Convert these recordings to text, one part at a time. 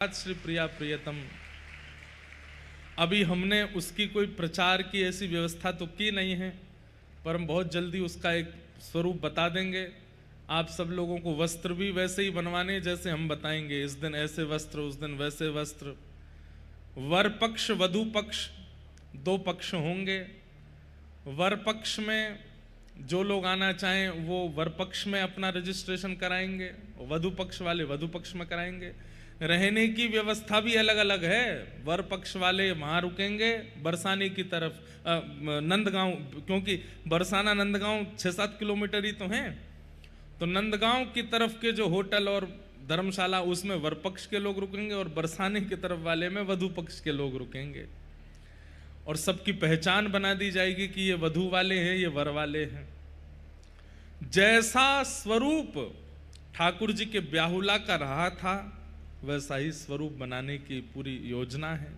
आज श्री प्रिया प्रियतम, अभी हमने उसकी कोई प्रचार की ऐसी व्यवस्था तो की नहीं है, पर हम बहुत जल्दी उसका एक स्वरूप बता देंगे। आप सब लोगों को वस्त्र भी वैसे ही बनवाने जैसे हम बताएंगे। इस दिन ऐसे वस्त्र, उस दिन वैसे वस्त्र। वर पक्ष वधु पक्ष दो पक्ष होंगे। वर पक्ष में जो लोग आना चाहें वो वर पक्ष में अपना रजिस्ट्रेशन कराएंगे, वधु पक्ष वाले वधु पक्ष में कराएंगे। रहने की व्यवस्था भी अलग अलग है। वर पक्ष वाले वहाँ रुकेंगे बरसाने की तरफ, नंदगांव, क्योंकि बरसाना नंदगांव 6-7 किलोमीटर ही तो हैं, तो नंदगांव की तरफ के जो होटल और धर्मशाला उसमें वर पक्ष के लोग रुकेंगे और बरसाने की तरफ वाले में वधु पक्ष के लोग रुकेंगे। और सबकी पहचान बना दी जाएगी कि ये वधु वाले हैं, ये वर वाले हैं। जैसा स्वरूप ठाकुर जी के ब्याहुला का रहा था वैसा ही स्वरूप बनाने की पूरी योजना है।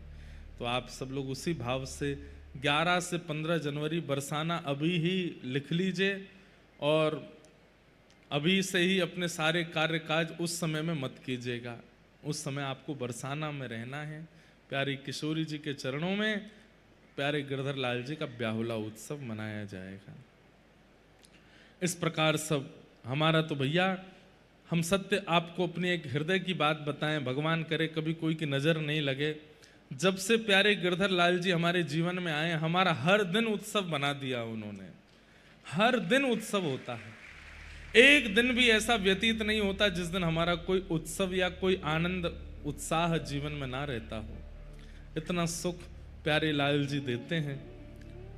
तो आप सब लोग उसी भाव से 11 से 15 जनवरी बरसाना अभी ही लिख लीजिए और अभी से ही अपने सारे कार्य काज उस समय में मत कीजिएगा। उस समय आपको बरसाना में रहना है, प्यारी किशोरी जी के चरणों में प्यारे गिरधर लाल जी का ब्याहुला उत्सव मनाया जाएगा। इस प्रकार सब हमारा तो भैया, हम सत्य आपको अपनी एक हृदय की बात बताएं, भगवान करे कभी कोई की नजर नहीं लगे। जब से प्यारे गिरधर लाल जी हमारे जीवन में आए, हमारा हर दिन उत्सव बना दिया उन्होंने। हर दिन उत्सव होता है, एक दिन भी ऐसा व्यतीत नहीं होता जिस दिन हमारा कोई उत्सव या कोई आनंद उत्साह जीवन में ना रहता हो। इतना सुख प्यारे लाल जी देते हैं।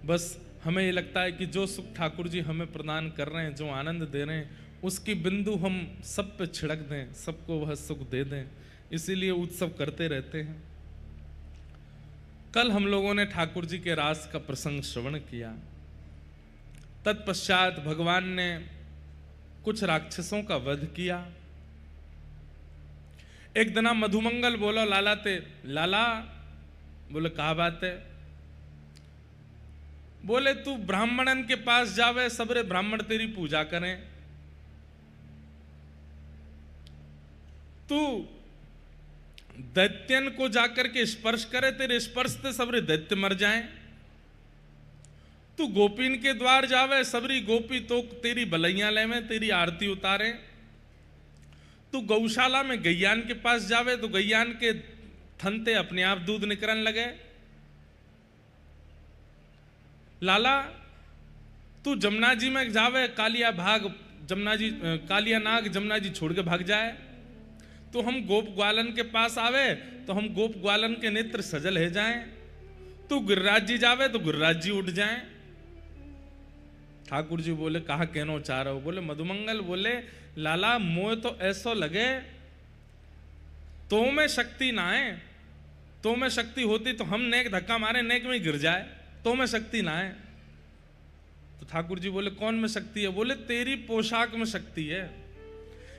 बस हमें ये लगता है कि जो सुख ठाकुर जी हमें प्रदान कर रहे हैं, जो आनंद दे रहे हैं, उसकी बिंदु हम सब पे छिड़क दें, सबको वह सुख दे दें, इसीलिए उत्सव करते रहते हैं। कल हम लोगों ने ठाकुर जी के रास का प्रसंग श्रवण किया। तत्पश्चात भगवान ने कुछ राक्षसों का वध किया। एक दिना मधुमंगल बोलो लाला ते, लाला बोले कहा बात है? बोले तू ब्राह्मणन के पास जावे, सबरे ब्राह्मण तेरी पूजा करें, तू दैत्यन को जाकर के स्पर्श करे, तेरे स्पर्श से सबरे दैत्य मर जाएं। तू गोपीन के द्वार जावे, सबरी गोपी तो तेरी बलैया ले में तेरी आरती उतारे। तू गौशाला में गैयान के पास जावे तो गैयान के थनते अपने आप दूध निकलने लगे। लाला तू जमुना जी में जावे, कालिया भाग जमुना जी, कालिया नाग जमुना जी छोड़ के भाग जाए। तो हम गोप ग्वालन के पास आवे तो हम गोप ग्वालन के नेत्र सजल है जाएं। तू गिरिराज जी जावे तो गिरिराज जी उठ जाएं। ठाकुर जी बोले कहा कहना चाह रहे हो? बोले मधुमंगल बोले लाला मोह तो ऐसो लगे तो में शक्ति ना है, तो में शक्ति होती तो हम नेक धक्का मारे नेक में गिर जाए, तो में शक्ति ना है। तो ठाकुर जी बोले कौन में शक्ति है? बोले तेरी पोशाक में शक्ति है।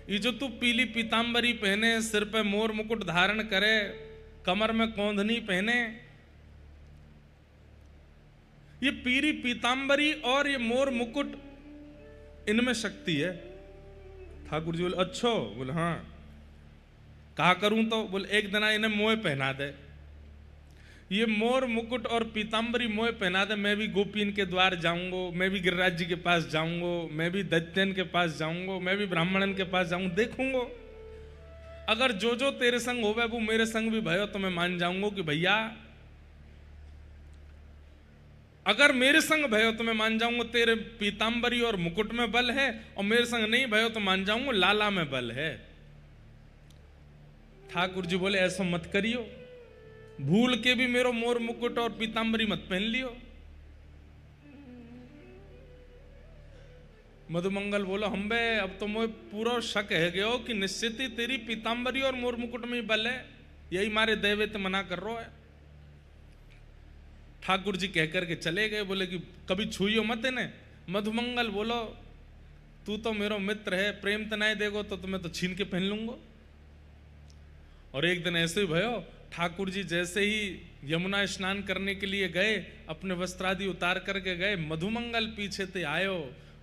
ये जो तू पीली पीतांबरी पहने, सिर पे मोर मुकुट धारण करे, कमर में कौंधनी पहने, ये पीली पीतांबरी और ये मोर मुकुट, इनमें शक्ति है। ठाकुर जी बोले अच्छा? बोले हाँ। कहा करूं तो? बोले एक दिन इन्हें मोह पहना दे, ये मोर मुकुट और पीतांबरी मोह पहना दे, मैं भी गोपीन के द्वार जाऊंगा, मैं भी गिरिराज जी के पास जाऊंगा, मैं भी दैत्यन के पास जाऊंगा, मैं भी ब्राह्मणन के पास जाऊंगा, देखूंगा। अगर जो जो तेरे संग हो वो मेरे संग भी भयो तो मैं मान जाऊंगा कि भैया, अगर मेरे संग भयो तो मैं मान जाऊंगा तेरे पीतांबरी और मुकुट में बल है, और मेरे संग नहीं भयो तो मान जाऊंगा लाला में बल है। ठाकुर जी बोले ऐसा मत करियो, भूल के भी मेरो मोर मुकुट और पीतांबरी मत पहन लियो। मधुमंगल बोलो हम बे अब तो मुझे पूरा शक है गयो कि निश्चित ही तेरी पीतांबरी और मोर मुकुट में ही बल है, यही मारे दैवेत मना कर रो है। ठाकुर जी कहकर के चले गए, बोले कि कभी छुइयो मत इन्हें। मधुमंगल बोलो तू तो मेरो मित्र है, प्रेम तनाए देगो तो तुम्हें तो छीन के पहन लूंगा। और एक दिन ऐसे ही भयो, ठाकुर जी जैसे ही यमुना स्नान करने के लिए गए, अपने वस्त्र आदि उतार करके गए, मधुमंगल पीछे से आयो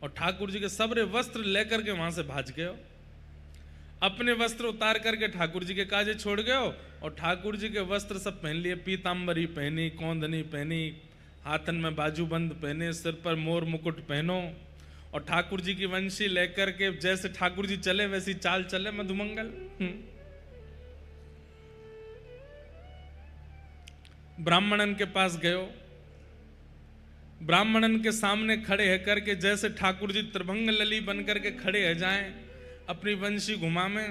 और ठाकुर जी के सबरे वस्त्र लेकर के वहां से भाज गए। अपने वस्त्र उतार करके ठाकुर जी के काजे छोड़ गए हो, और ठाकुर जी के वस्त्र सब पहन लिए, पीताम्बरी पहनी, कौंदनी पहनी, हाथन में बाजूबंद पहने, सिर पर मोर मुकुट पहनो, और ठाकुर जी की वंशी लेकर के जैसे ठाकुर जी चले वैसी चाल चले मधुमंगल। ब्राह्मणन के पास गयो, ब्राह्मणन के सामने खड़े है करके जैसे ठाकुर जी त्रिभंग लली बन करके खड़े है जाएं, अपनी वंशी घुमा में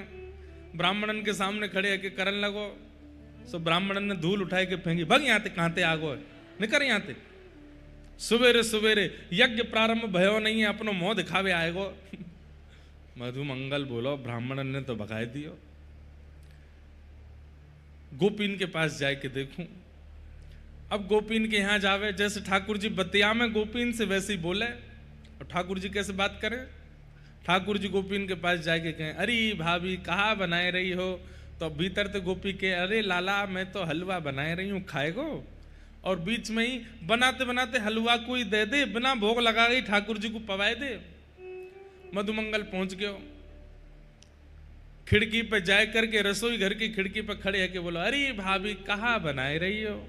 ब्राह्मणन के सामने खड़े है के करन लगो। सो ब्राह्मणन ने धूल उठाए के फेंकी, भग यहाँ ते कहां आगो निकर यहाँ ते, सवेरे सवेरे यज्ञ प्रारंभ भयो नहीं है, अपनो मुंह दिखावे आएगो। मधुमंगल बोलो ब्राह्मणन ने तो भगाए दियो, गोपीन के पास जाए के देखूं। अब गोपीन के यहां जावे, जैसे ठाकुर जी बतिया में गोपीन से वैसे ही बोले, और ठाकुर जी कैसे बात करें, ठाकुर जी गोपीन के पास जाके कहें, अरे भाभी कहाँ बनाए रही हो, तो भीतर तो गोपी के, अरे लाला मैं तो हलवा बनाए रही हूँ खाएगो, और बीच में ही बनाते बनाते हलवा कोई दे दे, बिना भोग लगा गई ठाकुर जी को पवाए दे। मधुमंगल पहुंच गयो, खिड़की पे जाए करके रसोई घर की खिड़की पे खड़े है के बोलो, अरे भाभी कहाँ बनाए रही हो।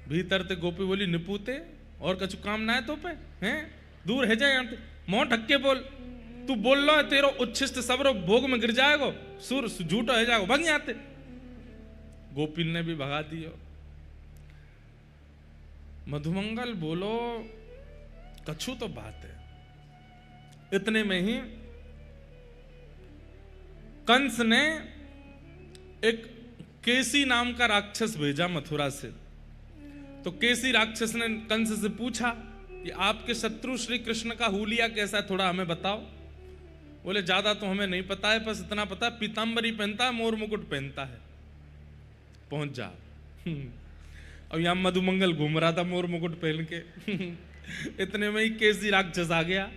भीतर ते गोपी बोली, निपूते और कछु काम ना है तो पे हैं, दूर है जाए यहाँ पे, मोह ढक्के बोल, तू बोल लो तेरो उच्छिष्ट सबरो भोग में गिर जाएगो, सुर झूठो है जाएगो, भग यहाँ ते। गोपीन ने भी भगा दियो। मधुमंगल बोलो कछु तो बात है। इतने में ही कंस ने एक केसी नाम का राक्षस भेजा मथुरा से। तो केसी राक्षस ने कंस से पूछा कि आपके शत्रु श्री कृष्ण का हुलिया कैसा है, थोड़ा हमें बताओ। बोले ज्यादा तो हमें नहीं पता है, बस इतना पता है पीताम्बरी पहनता है, मोर मुकुट पहनता है। पहुंच जा। अब यहां मधुमंगल घूम रहा था मोर मुकुट पहन के। इतने में ही केसी राक्षस आ गया।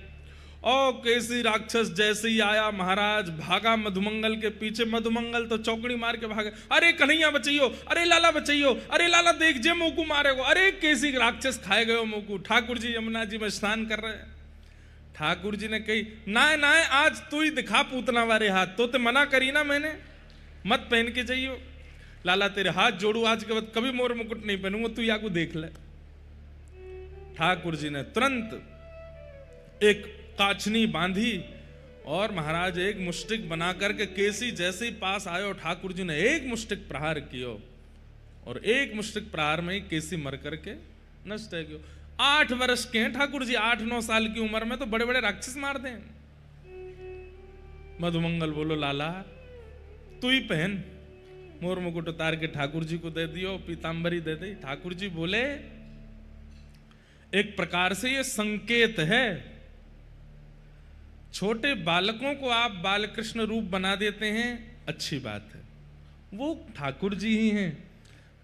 और केसी राक्षस जैसे ही आया महाराज भागा मधुमंगल के पीछे। मधुमंगल तो चौकड़ी मार के भागे, अरे कन्हैया बचाइयो, अरे लाला बचाइयो, अरे लाला देख जे मुकू मारेगो, अरे केसी राक्षस खाए गयो मुकू। ठाकुर जी यमुना जी में स्नान कर रहे हैं। ठाकुर जी ने कही, नाय नाय आज तू ही दिखा पूतना वारे हाथ, तो ते मना करी ना मैंने, मत पहन के जाइयो। लाला तेरे हाथ जोड़ू, आज के बाद कभी मोर मुकुट नहीं पहनूंगा, तू या को देख ले। ठाकुर जी ने तुरंत एक काचनी बांधी और महाराज एक मुष्टिक बना करके केसी जैसे ही पास आयो, ठाकुर जी ने एक मुष्टिक प्रहार कियो और एक मुष्टिक प्रहार में ही केसी मर करके नष्ट है गयो। 8 वर्ष के हैं ठाकुर जी, 8-9 साल की उम्र में तो बड़े बड़े राक्षस मार दें। मधुमंगल बोलो लाला तू ही पहन। मोर मुकुट उतार के ठाकुर जी को दे दियो, पीताम्बरी दे दी। ठाकुर जी बोले एक प्रकार से ये संकेत है, छोटे बालकों को आप बालकृष्ण रूप बना देते हैं, अच्छी बात है, वो ठाकुर जी ही हैं।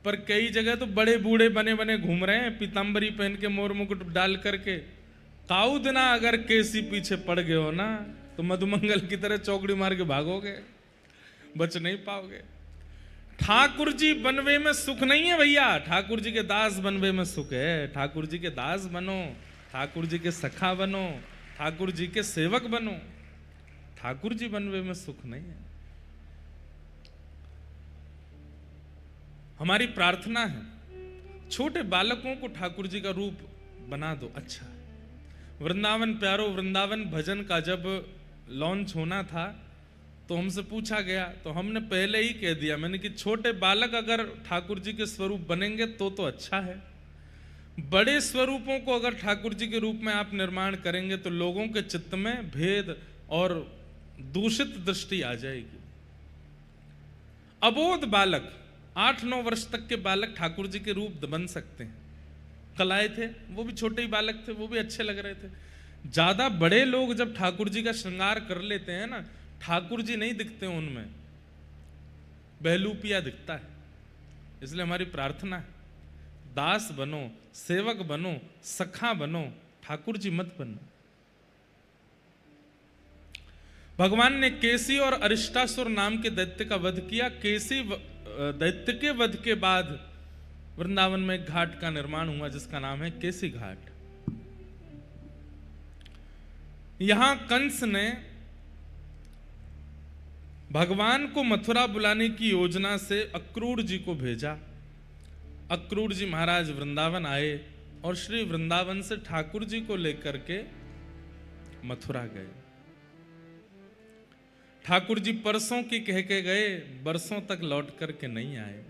पर कई जगह तो बड़े बूढ़े बने बने घूम रहे हैं, पीताम्बरी पहन के मोर मुकुट डाल करके। काऊ दिना अगर केसी पीछे पड़ गए हो ना, तो मधुमंगल की तरह चौकड़ी मार के भागोगे, बच नहीं पाओगे। ठाकुर जी बनवे में सुख नहीं है भैया, ठाकुर जी के दास बनवे में सुख है। ठाकुर जी के दास बनो, ठाकुर जी के सखा बनो, ठाकुर जी के सेवक बनो। ठाकुर जी बनवे में सुख नहीं है। हमारी प्रार्थना है छोटे बालकों को ठाकुर जी का रूप बना दो, अच्छा है। वृंदावन प्यारो वृंदावन भजन का जब लॉन्च होना था तो हमसे पूछा गया, तो हमने पहले ही कह दिया मैंने कि छोटे बालक अगर ठाकुर जी के स्वरूप बनेंगे तो अच्छा है। बड़े स्वरूपों को अगर ठाकुर जी के रूप में आप निर्माण करेंगे तो लोगों के चित्त में भेद और दूषित दृष्टि आ जाएगी। अबोध बालक 8-9 वर्ष तक के बालक ठाकुर जी के रूप बन सकते हैं। कल आए थे वो भी छोटे ही बालक थे, वो भी अच्छे लग रहे थे। ज्यादा बड़े लोग जब ठाकुर जी का श्रृंगार कर लेते हैं ना, ठाकुर जी नहीं दिखते उनमें, बहलूपिया दिखता है। इसलिए हमारी प्रार्थना है दास बनो, सेवक बनो, सखा बनो, ठाकुर जी मत बनो। भगवान ने केसी और अरिष्टासुर नाम के दैत्य का वध किया। केसी दैत्य के वध के बाद वृंदावन में एक घाट का निर्माण हुआ जिसका नाम है केसी घाट। यहां कंस ने भगवान को मथुरा बुलाने की योजना से अक्रूर जी को भेजा। अक्रूर जी महाराज वृंदावन आए और श्री वृंदावन से ठाकुर जी को लेकर के मथुरा गए। ठाकुर जी परसों की कह के गए, बरसों तक लौट करके नहीं आए।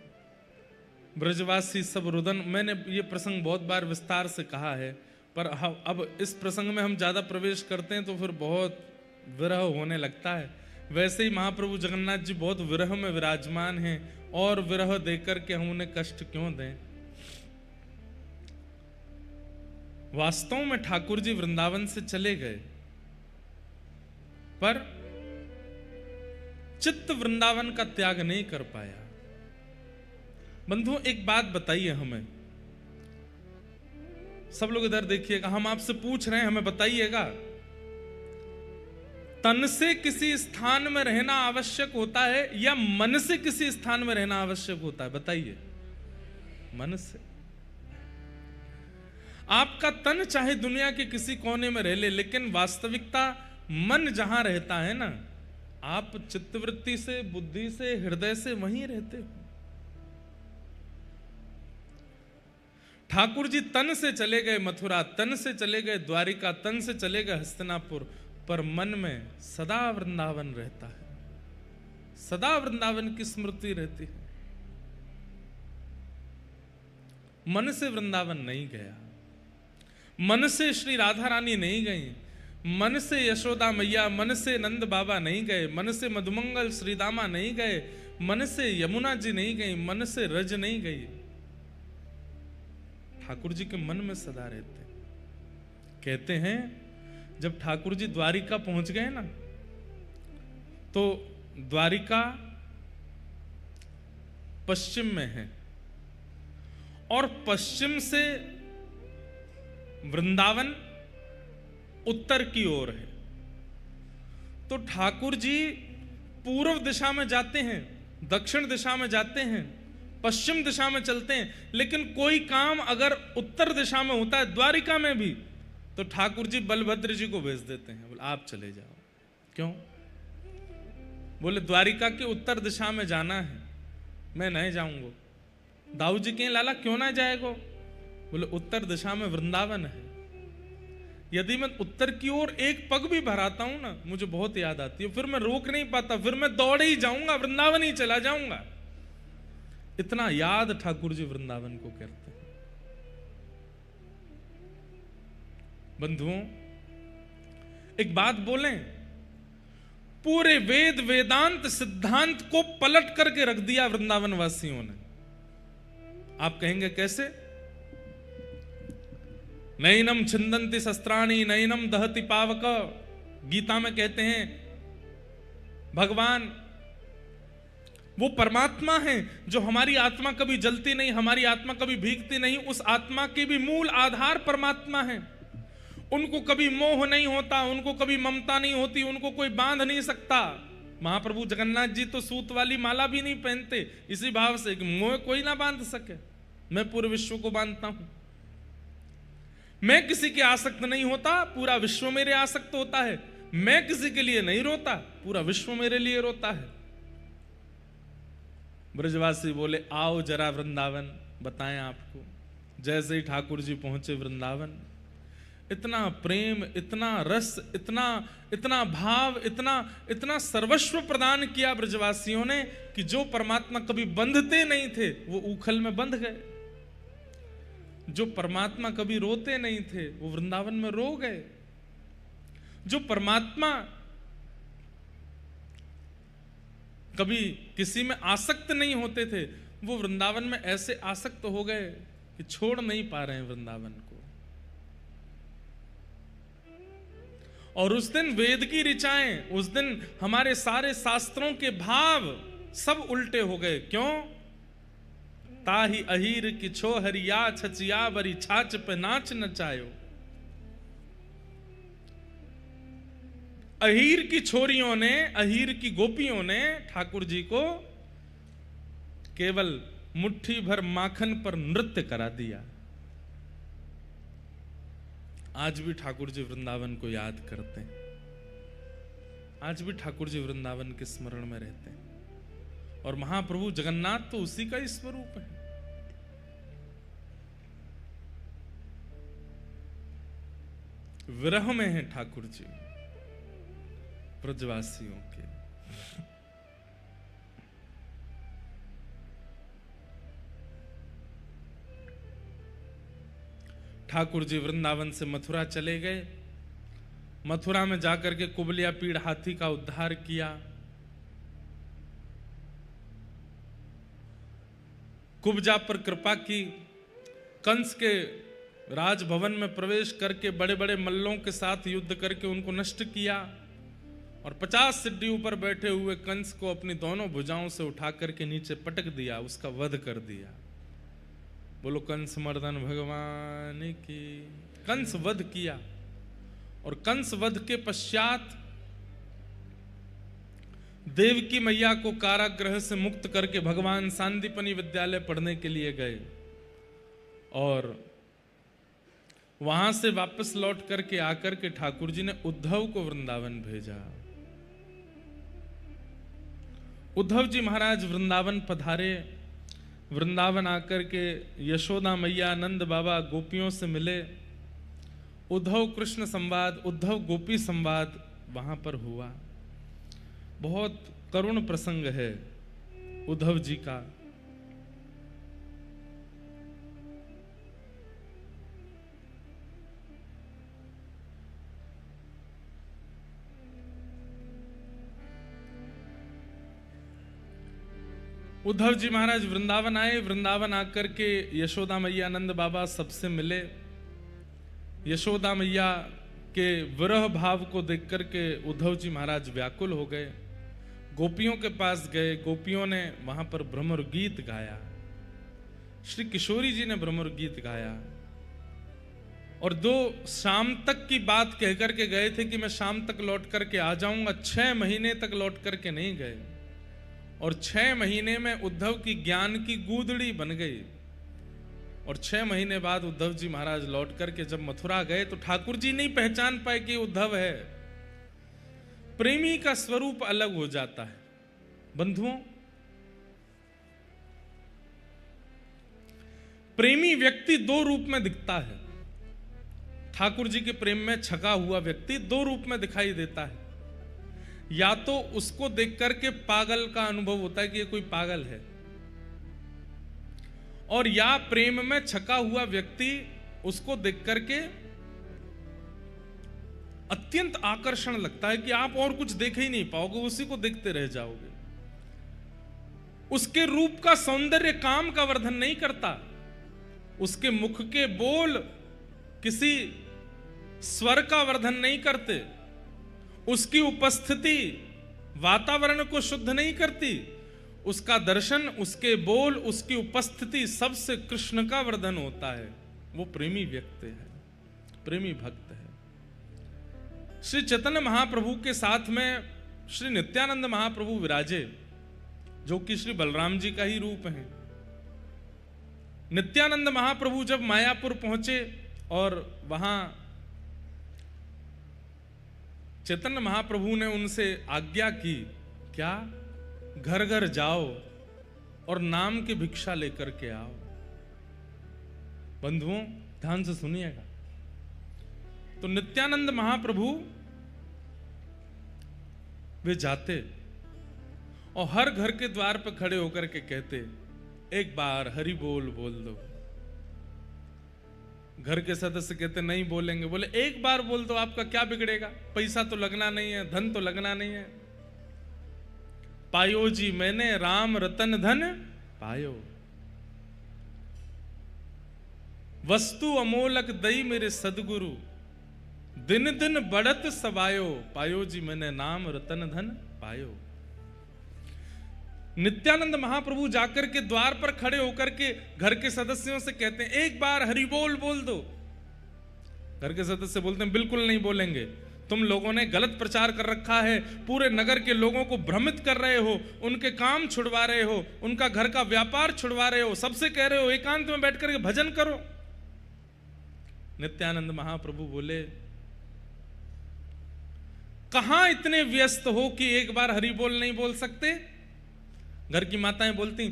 ब्रजवासी सब रुदन, मैंने ये प्रसंग बहुत बार विस्तार से कहा है, पर अब इस प्रसंग में हम ज्यादा प्रवेश करते हैं तो फिर बहुत विरह होने लगता है। वैसे ही महाप्रभु जगन्नाथ जी बहुत विरह में विराजमान हैं, और विरह देकर के हम उन्हें कष्ट क्यों दें। वास्तव में ठाकुर जी वृंदावन से चले गए, पर चित्त वृंदावन का त्याग नहीं कर पाया। बंधुओं एक बात बताइए हमें, सब लोग इधर देखिएगा, हम आपसे पूछ रहे हैं, हमें बताइएगा, तन से किसी स्थान में रहना आवश्यक होता है या मन से किसी स्थान में रहना आवश्यक होता है? बताइए। मन से। आपका तन चाहे दुनिया के किसी कोने में रह ले, लेकिन वास्तविकता मन जहां रहता है ना, आप चित्तवृत्ति से, बुद्धि से, हृदय से वहीं रहते हो। ठाकुर जी तन से चले गए मथुरा, तन से चले गए द्वारिका, तन से चले गए हस्तिनापुर, पर मन में सदा वृंदावन रहता है, सदा वृंदावन की स्मृति रहती है। मन से वृंदावन नहीं गया, मन से श्री राधा रानी नहीं गई, मन से यशोदा मैया, मन से नंद बाबा नहीं गए, मन से मधुमंगल श्रीदामा नहीं गए, मन से यमुना जी नहीं गई, मन से रज नहीं गई। ठाकुर जी के मन में सदा रहते। कहते हैं जब ठाकुर जी द्वारिका पहुंच गए ना, तो द्वारिका पश्चिम में है और पश्चिम से वृंदावन उत्तर की ओर है। तो ठाकुर जी पूर्व दिशा में जाते हैं, दक्षिण दिशा में जाते हैं, पश्चिम दिशा में चलते हैं, लेकिन कोई काम अगर उत्तर दिशा में होता है द्वारिका में भी, तो ठाकुर जी बलभद्र जी को भेज देते हैं, बोले आप चले जाओ। क्यों? बोले द्वारिका के उत्तर दिशा में जाना है, मैं नहीं जाऊंगा। दाऊ जी कहें लाला क्यों ना जाएगो? बोले उत्तर दिशा में वृंदावन है, यदि मैं उत्तर की ओर एक पग भी भराता हूं ना, मुझे बहुत याद आती है, फिर मैं रोक नहीं पाता, फिर मैं दौड़ ही जाऊंगा, वृंदावन ही चला जाऊंगा। इतना याद ठाकुर जी वृंदावन को करते हैं। बंधुओं एक बात बोलें, पूरे वेद वेदांत सिद्धांत को पलट करके रख दिया वृंदावन वासियों ने। आप कहेंगे कैसे? नैनम छिंदंती शस्त्राणी नैनम दहति पावक, गीता में कहते हैं भगवान वो परमात्मा है जो हमारी आत्मा कभी जलती नहीं, हमारी आत्मा कभी भीगती नहीं, उस आत्मा के भी मूल आधार परमात्मा है। उनको कभी मोह नहीं होता, उनको कभी ममता नहीं होती, उनको कोई बांध नहीं सकता। महाप्रभु जगन्नाथ जी तो सूत वाली माला भी नहीं पहनते, इसी भाव से कि मोह कोई ना बांध सके, मैं पूरे विश्व को बांधता हूं। मैं किसी के आसक्त नहीं होता, पूरा विश्व मेरे आसक्त होता है। मैं किसी के लिए नहीं रोता, पूरा विश्व मेरे लिए रोता है। ब्रजवासी बोले आओ जरा वृंदावन बताएं आपको। जैसे ही ठाकुर जी पहुंचे वृंदावन, इतना प्रेम, इतना रस, इतना भाव, इतना सर्वस्व प्रदान किया ब्रजवासियों ने कि जो परमात्मा कभी बंधते नहीं थे वो उखल में बंध गए, जो परमात्मा कभी रोते नहीं थे वो वृंदावन में रो गए, जो परमात्मा कभी किसी में आसक्त नहीं होते थे वो वृंदावन में ऐसे आसक्त हो गए कि छोड़ नहीं पा रहे हैं वृंदावन को। और उस दिन वेद की ऋचाएं, उस दिन हमारे सारे शास्त्रों के भाव सब उल्टे हो गए। क्यों? ताही अहीर की छोहरिया छचिया बरी छाछ पे नाच नचायो। अहीर की छोरियों ने, अहीर की गोपियों ने ठाकुर जी को केवल मुट्ठी भर माखन पर नृत्य करा दिया। आज भी ठाकुर जी वृंदावन को याद करते हैं। आज भी ठाकुर जी वृंदावन के स्मरण में रहते हैं। और महाप्रभु जगन्नाथ तो उसी का ही स्वरूप है। विरह में है ठाकुर जी ब्रजवासियों के। ठाकुर जी वृंदावन से मथुरा चले गए। मथुरा में जाकर के कुबलिया पीड़ हाथी का उद्धार किया। कुब्जा पर कृपा की। कंस के राजभवन में प्रवेश करके बड़े बड़े मल्लों के साथ युद्ध करके उनको नष्ट किया। और 50 सिड्डियों पर बैठे हुए कंस को अपनी दोनों भुजाओं से उठा करके नीचे पटक दिया, उसका वध कर दिया। बोलो कंस मर्दन भगवान की। कंस वध किया। और कंस वध के पश्चात देवकी मैया को कारागृह से मुक्त करके भगवान सांदीपनि विद्यालय पढ़ने के लिए गए। और वहां से वापस लौट करके आकर के ठाकुर जी ने उद्धव को वृंदावन भेजा। उद्धव जी महाराज वृंदावन पधारे। वृंदावन आकर के यशोदा मैया, नंद बाबा, गोपियों से मिले। उद्धव कृष्ण संवाद, उद्धव गोपी संवाद वहां पर हुआ। बहुत करुण प्रसंग है उद्धव जी का। उद्धव जी महाराज वृंदावन आए। वृंदावन आकर के यशोदा मैया, नंद बाबा सबसे मिले। यशोदा मैया के विरह भाव को देख करके उद्धव जी महाराज व्याकुल हो गए। गोपियों के पास गए। गोपियों ने वहां पर भ्रमर गीत गाया। श्री किशोरी जी ने भ्रमर गीत गाया। और दो शाम तक की बात कहकर के गए थे कि मैं शाम तक लौट करके आ जाऊंगा। 6 महीने तक लौट करके नहीं गए। और 6 महीने में उद्धव की ज्ञान की गूदड़ी बन गई। और 6 महीने बाद उद्धव जी महाराज लौट करके जब मथुरा गए तो ठाकुर जी नहीं पहचान पाए कि उद्धव है। प्रेमी का स्वरूप अलग हो जाता है बंधुओं। प्रेमी व्यक्ति 2 रूप में दिखता है। ठाकुर जी के प्रेम में छका हुआ व्यक्ति 2 रूप में दिखाई देता है। या तो उसको देख करके पागल का अनुभव होता है कि ये कोई पागल है, और या प्रेम में छका हुआ व्यक्ति उसको देख करके अत्यंत आकर्षण लगता है कि आप और कुछ देख ही नहीं पाओगे, उसी को देखते रह जाओगे। उसके रूप का सौंदर्य काम का वर्धन नहीं करता। उसके मुख के बोल किसी स्वर का वर्धन नहीं करते। उसकी उपस्थिति वातावरण को शुद्ध नहीं करती। उसका दर्शन, उसके बोल, उसकी उपस्थिति सबसे कृष्ण का वर्धन होता है। वो प्रेमी व्यक्ति है, प्रेमी भक्त है। श्री चैतन्य महाप्रभु के साथ में श्री नित्यानंद महाप्रभु विराजे, जो कि श्री बलराम जी का ही रूप है। नित्यानंद महाप्रभु जब मायापुर पहुंचे और वहां चैतन्य महाप्रभु ने उनसे आज्ञा की, क्या? घर घर जाओ और नाम की भिक्षा लेकर के आओ। बंधुओं ध्यान से सुनिएगा। तो नित्यानंद महाप्रभु वे जाते और हर घर के द्वार पर खड़े होकर के कहते, एक बार हरि बोल बोल दो। घर के सदस्य कहते नहीं बोलेंगे। बोले एक बार बोल दो, आपका क्या बिगड़ेगा? पैसा तो लगना नहीं है, धन तो लगना नहीं है। पायो जी मैंने राम रतन धन पायो, वस्तु अमोलक दई मेरे सदगुरु, दिन दिन बढ़त सबायो, पायो जी मैंने नाम रतन धन पायो। नित्यानंद महाप्रभु जाकर के द्वार पर खड़े होकर के घर के सदस्यों से कहते हैं, एक बार हरि बोल बोल दो। घर के सदस्य बोलते हैं, बिल्कुल नहीं बोलेंगे। तुम लोगों ने गलत प्रचार कर रखा है, पूरे नगर के लोगों को भ्रमित कर रहे हो, उनके काम छुड़वा रहे हो, उनका घर का व्यापार छुड़वा रहे हो, सबसे कह रहे हो एकांत में बैठ करके भजन करो। नित्यानंद महाप्रभु बोले, कहां इतने व्यस्त हो कि एक बार हरि बोल नहीं बोल सकते। घर की माताएं बोलती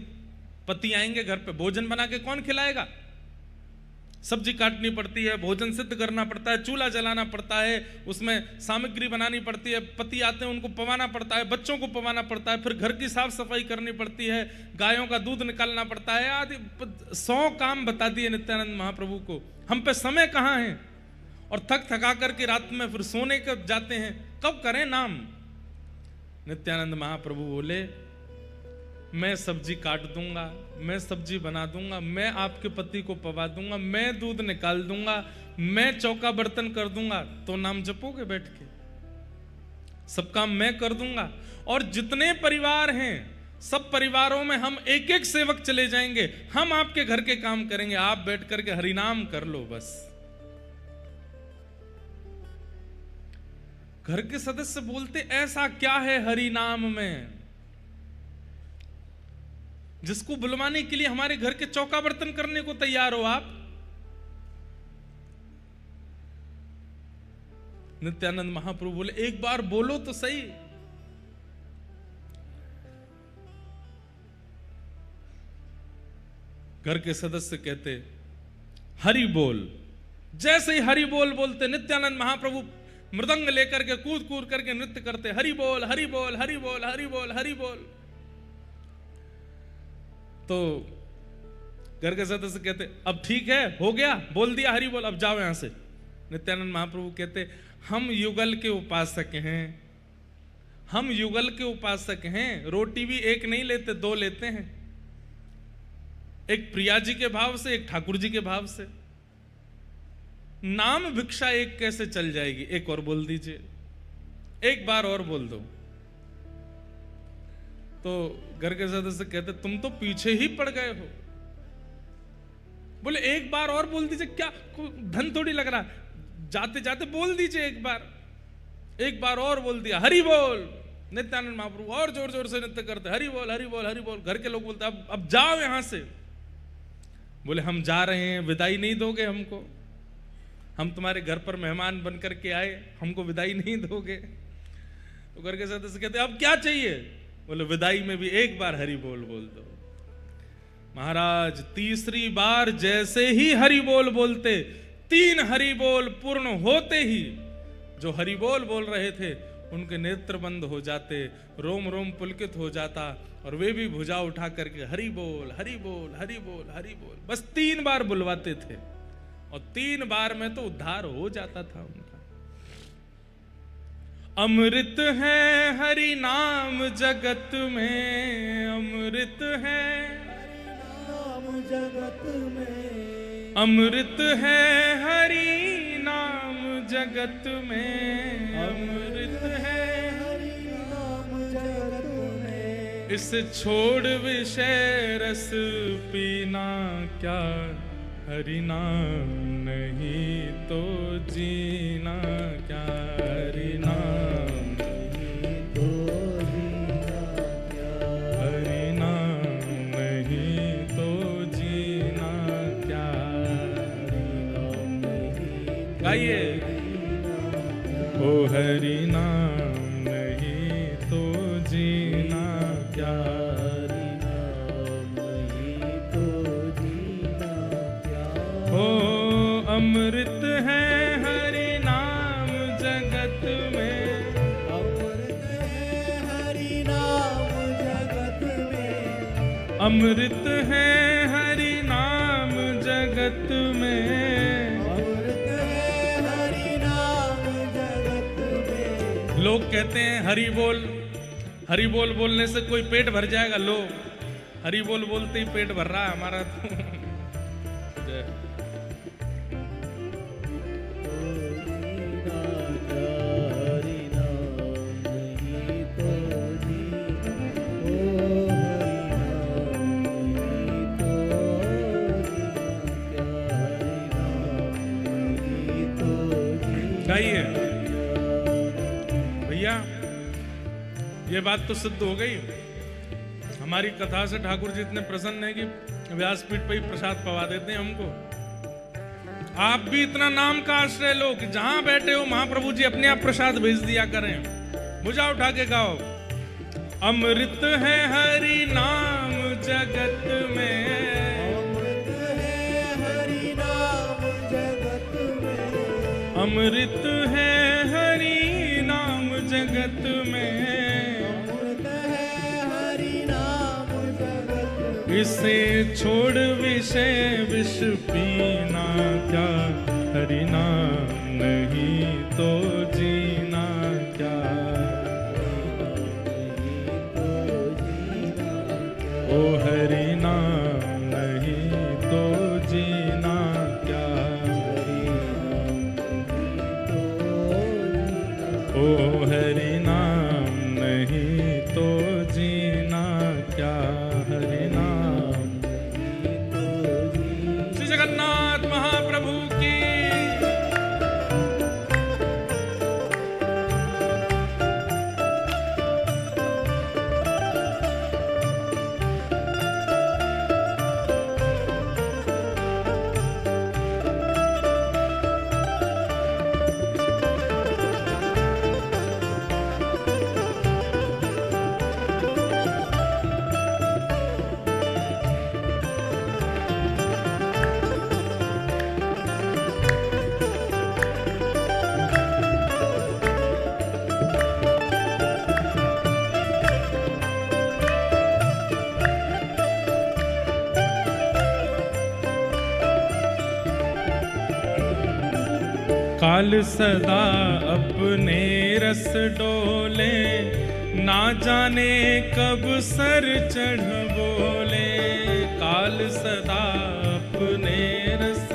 पति आएंगे घर पे, भोजन बना के कौन खिलाएगा, सब्जी काटनी पड़ती है, भोजन सिद्ध करना पड़ता है, चूल्हा जलाना पड़ता है, उसमें सामग्री बनानी पड़ती है, पति आते हैं उनको पवाना पड़ता है, बच्चों को पवाना पड़ता है, फिर घर की साफ सफाई करनी पड़ती है, गायों का दूध निकालना पड़ता है, आदि 100 काम बता दिए नित्यानंद महाप्रभु को। हम पे समय कहाँ है, और थक थका करके रात में फिर सोने कब जाते हैं, कब करें नाम। नित्यानंद महाप्रभु बोले मैं सब्जी काट दूंगा, मैं सब्जी बना दूंगा, मैं आपके पति को पवा दूंगा, मैं दूध निकाल दूंगा, मैं चौका बर्तन कर दूंगा, तो नाम जपोगे बैठ के। सब काम मैं कर दूंगा। और जितने परिवार हैं सब परिवारों में हम एक एक सेवक चले जाएंगे, हम आपके घर के काम करेंगे, आप बैठ करके हरिनाम कर लो बस। घर के सदस्य बोलते ऐसा क्या है हरि नाम में जिसको बुलवाने के लिए हमारे घर के चौका बर्तन करने को तैयार हो आप। नित्यानंद महाप्रभु बोले एक बार बोलो तो सही। घर के सदस्य कहते हरि बोल। जैसे ही हरि बोल बोलते नित्यानंद महाप्रभु मृदंग लेकर के कूद कूद करके नृत्य करते, हरि बोल हरि बोल हरि बोल हरि बोल हरि बोल। तो घर के सदस्य कहते अब ठीक है, हो गया, बोल दिया हरि बोल, अब जाओ यहां से। नित्यानंद महाप्रभु कहते हम युगल के उपासक हैं, हम युगल के उपासक हैं, रोटी भी एक नहीं लेते, 2 लेते हैं, एक प्रिया जी के भाव से, एक ठाकुर जी के भाव से। नाम भिक्षा एक कैसे चल जाएगी, एक और बोल दीजिए, एक बार और बोल दो। तो घर के सदस्य कहते तुम तो पीछे ही पड़ गए हो। बोले एक बार और बोल दीजिए, क्या धन थोड़ी लग रहा, जाते जाते बोल दीजिए एक बार और बोल दिया हरि बोल। नित्यानंद महाप्रभु और जोर जोर से नृत्य करते हरि बोल हरि बोल हरि बोल। घर के लोग बोलते अब जाओ यहां से। बोले हम जा रहे हैं, विदाई नहीं दोगे हमको, हम तुम्हारे घर पर मेहमान बन करके आए, हमको विदाई नहीं दोगे। तो घर के सदस्य कहते अब क्या चाहिए। बोले विदाई में भी एक बार हरि बोल बोल दो। महाराज तीसरी बार जैसे ही हरि बोल बोलते, 3 हरि बोल पूर्ण होते ही जो हरि बोल बोल रहे थे उनके नेत्र बंद हो जाते, रोम रोम पुलकित हो जाता, और वे भी भुजा उठा करके हरि बोल हरि बोल हरि बोल हरि बोल बस 3 बार बुलवाते थे, और 3 बार में तो उद्धार हो जाता था उनका। अमृत है हरि नाम जगत में, अमृत है नाम जगत में, अमृत है हरि नाम जगत में, अमृत है हरि नाम जगत में। इसे छोड़ विषय रस पीना क्या, हरि नाम नहीं तो जीना क्या, हरि नाम नहीं तो जीना क्या, हरि नाम नहीं तो जीना क्या, हरि नाम नहीं। गाइए ओ हरि नाम नहीं तो जीना क्या, अमृत है हरि नाम जगत में, अमृत है हरि नाम जगत में, अमृत है हरि नाम जगत में, अमृत है हरि नाम जगत में। लोग कहते हैं हरि बोल बोलने से कोई पेट भर जाएगा। लो हरि बोल बोलते ही पेट भर रहा है हमारा तो। भैया ये बात तो सिद्ध हो गई, हमारी कथा से ठाकुर जी इतने प्रसन्न है कि व्यासपीठ पे ही प्रसाद पवा देते हैं हमको। आप भी इतना नाम का आश्रय लो कि जहां बैठे हो महाप्रभु जी अपने आप प्रसाद भेज दिया करें। भुजा उठा के गाओ। अमृत है हरि नाम जगत में, अमृत है हरि नाम जगत में, अमृत है हरि नाम जगत में, अमृत है हरि नाम जगत में। इसे छोड़ विषय विष पीना क्या, हरि नाम नहीं तो जीना क्या। ओ हरि नाम नहीं तो जीना क्या, ओ हरि नाम नहीं तो जीना क्या, हरि नाम। श्री जगन्नाथ महाप्रभु की। काल सदा अपने रस डोले, ना जाने कब सर चढ़ बोले। काल सदा अपने रस,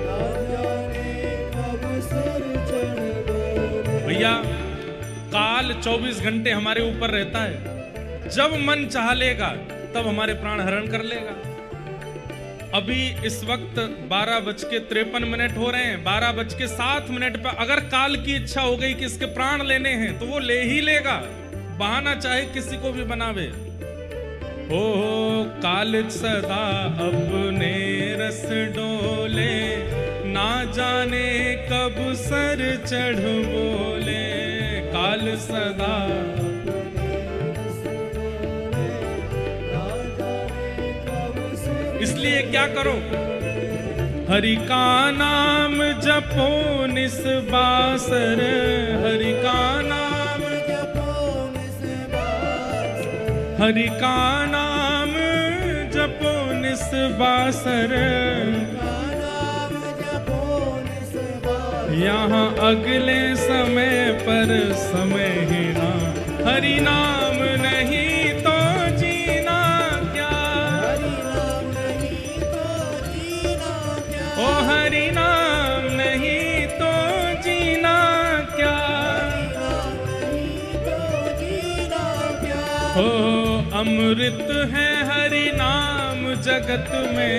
ना जाने कब सर चढ़ बोले। भैया काल 24 घंटे हमारे ऊपर रहता है। जब मन चाह लेगा तब हमारे प्राण हरण कर लेगा। अभी इस वक्त 12:53 हो रहे हैं। 12:07 पर अगर काल की इच्छा हो गई कि इसके प्राण लेने हैं तो वो ले ही लेगा, बहाना चाहे किसी को भी बनावे। हो काल सदा अपने रस डोले, ना जाने कब सर चढ़ बोले। काल सदा, इसलिए क्या करो, हरि का नाम जपो निस्बासर, हरि का नाम जपो निस्बासर, हरि का नाम जपो निस्बासर। का नाम जपो निस्बासर। यहाँ अगले समय पर समय ही ना, हरि नाम नहीं तो जीना क्या, हरि नाम नहीं तो जीना क्या, ओ हरि नाम नहीं तो जीना क्या। नाम नहीं तो जीना क्या। हो अमृत है हरि नाम जगत में,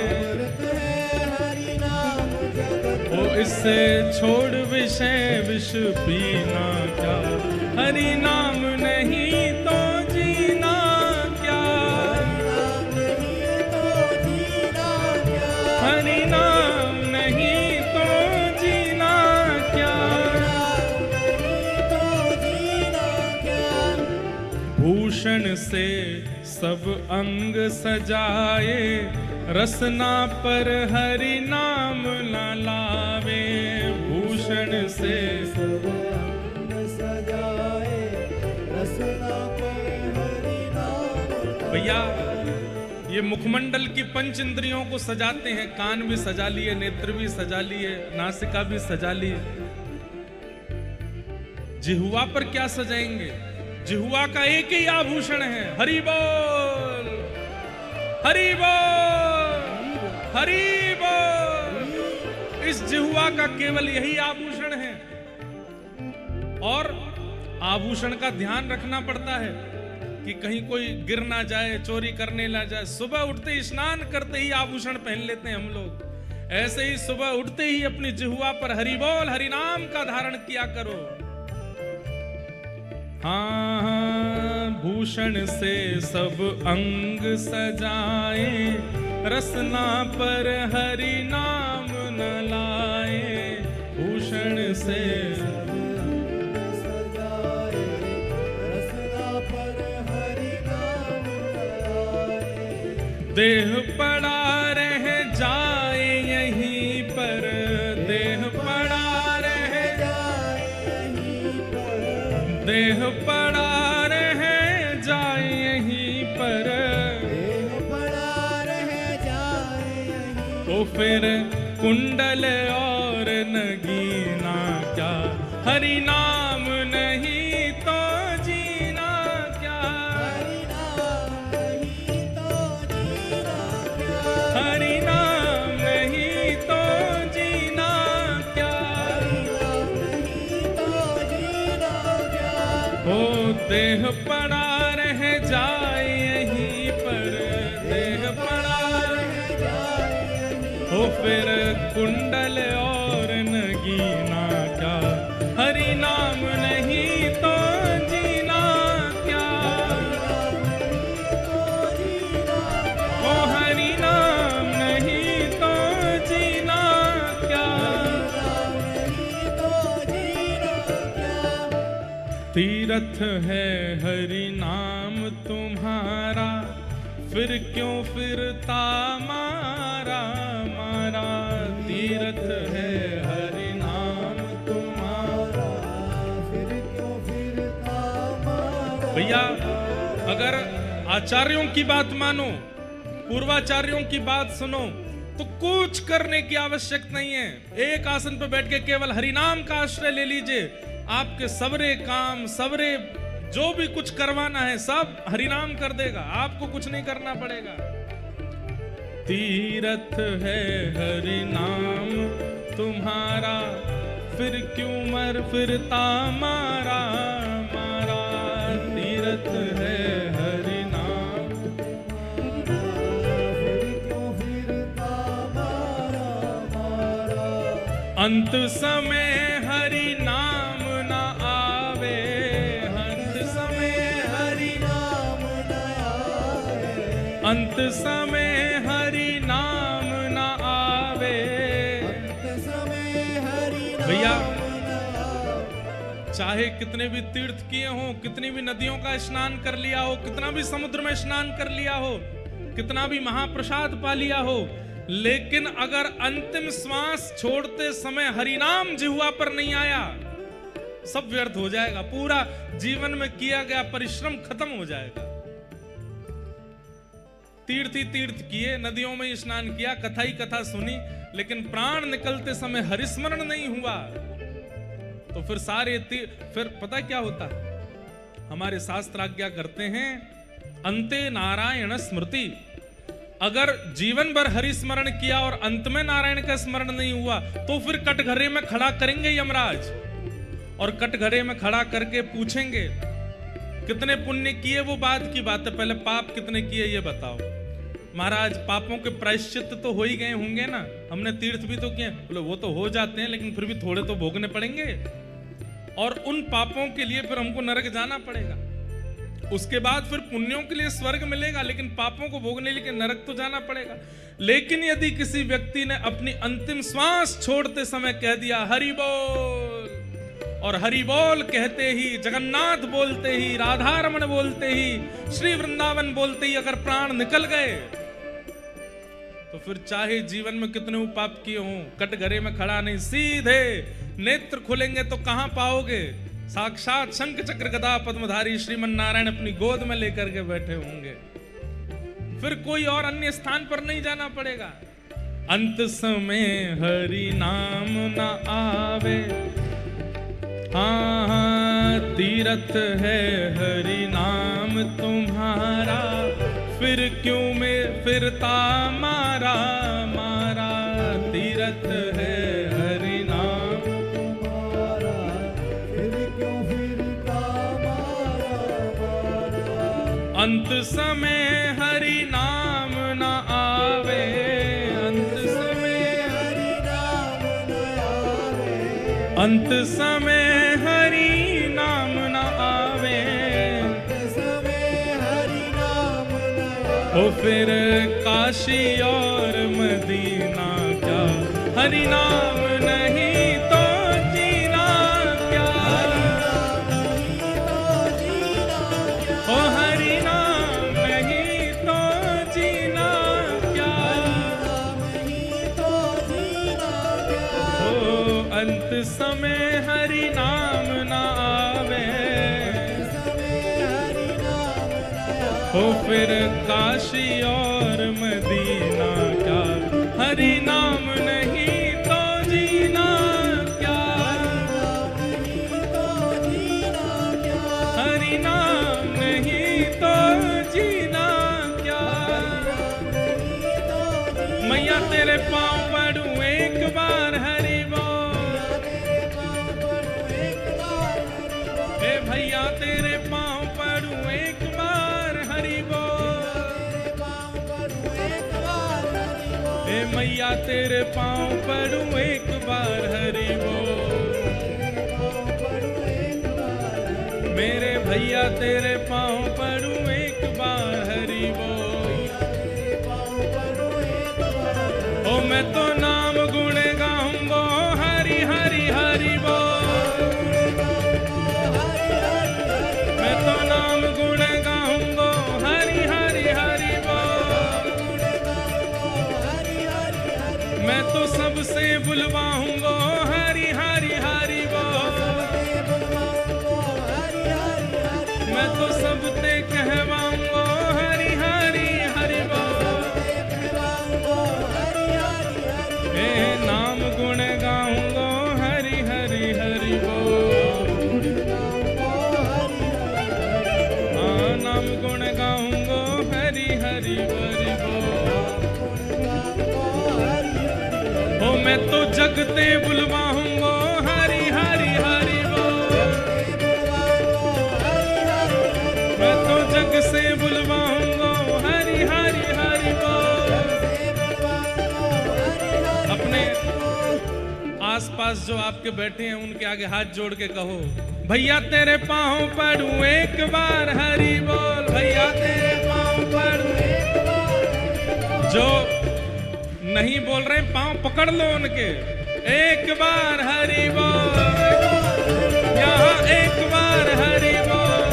अमृत है हरि नाम जगत में। ओ इससे छोड़ विषय विष पीना क्या, हरि नाम नहीं तो जीना क्या, नाम नहीं तो जीना क्या, हरि नाम नहीं तो जीना क्या। नाम नहीं तो जीना क्या। भूषण से सब अंग सजाए, रसना पर हरि नाम न लावे। भूषण से सब अंग सजाए, रसना पर हरि नाम। भैया ये मुखमंडल की पंच इंद्रियों को सजाते हैं। कान भी सजा लिए, नेत्र भी सजा लिए, नासिका भी सजा लिए। जिह्वा पर क्या सजाएंगे? जिह्वा का एक ही आभूषण है, हरि बोल, हरि बोल, हरि बोल। इस जिह्वा का केवल यही आभूषण है। और आभूषण का ध्यान रखना पड़ता है कि कहीं कोई गिर ना जाए, चोरी करने ना जाए। सुबह उठते ही, स्नान करते ही आभूषण पहन लेते हैं हम लोग। ऐसे ही सुबह उठते ही अपनी जिह्वा पर हरि बोल, हरि नाम का धारण किया करो। हाँ हाँ, भूषण से सब अंग सजाए, रसना पर हरि नाम न लाए। भूषण से देह पड़ा रह जाए यहीं पर, देह पड़ा रह जाए यहीं पर, देह पड़ा रह जाए यहीं पर, देह पड़ा रह जाए यहीं, तो फिर कुंडल और नगीना क्या, हरि नाम नहीं तो जीना क्या, हरि नाम नहीं तो जीना क्या, हरि नाम नहीं तो जीना क्या, हरि नाम नहीं तो जीना क्या, हो देह पड़ा रह जाए यहीं पर, देह पड़ा रह जाए यहीं, हो फिर कुंडल और नगीना क्या, हरि नाम नहीं तो जीना क्या, तो जीना क्या, ओ हरि नाम नहीं तो जीना क्या, नाम नहीं तो जीना क्या, तीरथ है हरि नाम तुम्हारा, फिर क्यों फिरता मारा मारा, तीरथ है हरि नाम तुम्हारा। फिर क्यों फिरता मारा, भैया अगर आचार्यों की बात मानो, पूर्वाचार्यों की बात सुनो, तो कुछ करने की आवश्यकता नहीं है। एक आसन पर बैठ के केवल हरिनाम का आश्रय ले लीजिए, आपके सबरे काम, सबरे जो भी कुछ करवाना है सब हरिनाम कर देगा, आपको कुछ नहीं करना पड़ेगा। तीरथ है हरि नाम तुम्हारा, फिर क्यों मर फिरता मारा मारा, तीरथ है हरि नाम। फिर क्यों फिरता मारा मारा, अंत समय हरि नाम न आवे, अंत समय हरि, नाम नया है, अंत समय हरि नाम न आवे। अंत समय हरि भैया नाम नया, चाहे कितने भी तीर्थ किए हो, कितनी भी नदियों का स्नान कर लिया हो, कितना भी समुद्र में स्नान कर लिया हो, कितना भी महाप्रसाद पा लिया हो, लेकिन अगर अंतिम श्वास छोड़ते समय हरिनाम जिह्वा पर नहीं आया, सब व्यर्थ हो जाएगा, पूरा जीवन में किया गया परिश्रम खत्म हो जाएगा। तीर्थ ही तीर्थ किए, नदियों में स्नान किया, कथा ही कथा सुनी, लेकिन प्राण निकलते समय हरिस्मरण नहीं हुआ, तो फिर सारे फिर पता क्या होता है, हमारे शास्त्र आज्ञा करते हैं अंते नारायण स्मृति। अगर जीवन भर हरि स्मरण किया और अंत में नारायण का स्मरण नहीं हुआ, तो फिर कटघरे में खड़ा करेंगे यमराज, और कटघरे में खड़ा करके पूछेंगे कितने पुण्य किए, वो बाद की बात है, पहले पाप कितने किए ये बताओ। महाराज पापों के प्रायश्चित तो हो ही गए होंगे ना, हमने तीर्थ भी तो किए, बोले वो तो हो जाते हैं, लेकिन फिर भी थोड़े तो भोगने पड़ेंगे, और उन पापों के लिए फिर हमको नरक जाना पड़ेगा, उसके बाद फिर पुण्यों के लिए स्वर्ग मिलेगा, लेकिन पापों को भोगने के लिए नरक तो जाना पड़ेगा। लेकिन यदि किसी व्यक्ति ने अपनी अंतिम श्वास छोड़ते समय कह दिया हरि बोल, और हरि बोल कहते ही, जगन्नाथ बोलते ही, राधा रमण बोलते ही, श्री वृंदावन बोलते ही अगर प्राण निकल गए, तो फिर चाहे जीवन में कितने पाप किए हों, कटघरे में खड़ा नहीं, सीधे नेत्र खुलेंगे तो कहां पाओगे, साक्षात शंख चक्र गदा पद्मधारी श्रीमन नारायण अपनी गोद में लेकर के बैठे होंगे, फिर कोई और अन्य स्थान पर नहीं जाना पड़ेगा। अंत समय हरि नाम न आवे, हाँ हाँ तीरथ है हरि नाम तुम्हारा, फिर क्यों में फिरता मारा मारा, तीरथ है हरि नाम तुम्हारा, फिर क्यों फिरता मारा मारा, अंत समय हरि नाम न आवे, अंत समय हरि नाम न आवे, अंत समय हरि नाम न आवे, समय हरि नाम न ओ फिर काशी और मदीना क्या, हरि नाम नहीं तो जीना क्या, नहीं तो जीना क्या, ओ हरि नाम नहीं तो जीना समय हरि नाम न आवे, हो फिर काशी और मदीना क्या, हरि नाम नहीं तो जीना क्या, हरि नाम नहीं तो जीना क्या। मैया तेरे पाँव पड़ूं एक बार हरि बोल, हे भैया तेरे पाँव पड़ूं एक बार हरि बोल, हे मैया तेरे पाँव पड़ूं एक बार हरि बोल, मेरे भैया तेरे पाँव पड़ूं एक बार हरि बोल। ओ मैं तो नाम गुण गाऊंगा हरि हरि हरि बोल, मैं तो नाम गुण गाऊंगा हरि हरि हरि बोल, मैं तो सबसे बुलवाऊंगा हरि हरि हरि बोल, मैं तो सबसे कहवाऊंगा हरि हरि हरि बोल, हे नाम गुण गाऊंगा हरि हरि हरि बोल, हाँ नाम गुण गाऊंगा हरि हरि हरि बोल। ओ मैं तो जगते बुलवाऊंगा हरि हरि हरि बोल, मैं तो जग से बुलवाऊंगा हरि हरि हरि बोल। अपने आसपास जो आपके बैठे हैं उनके आगे हाथ जोड़ के कहो, भैया तेरे पाँव पड़ूं एक बार हरि बोल, भैया तेरे पाँव पड़ूं एक बार। जो नहीं बोल रहे पाँव पकड़ लो उनके, एक बार हरि बोल, यहाँ एक बार हरि बोल,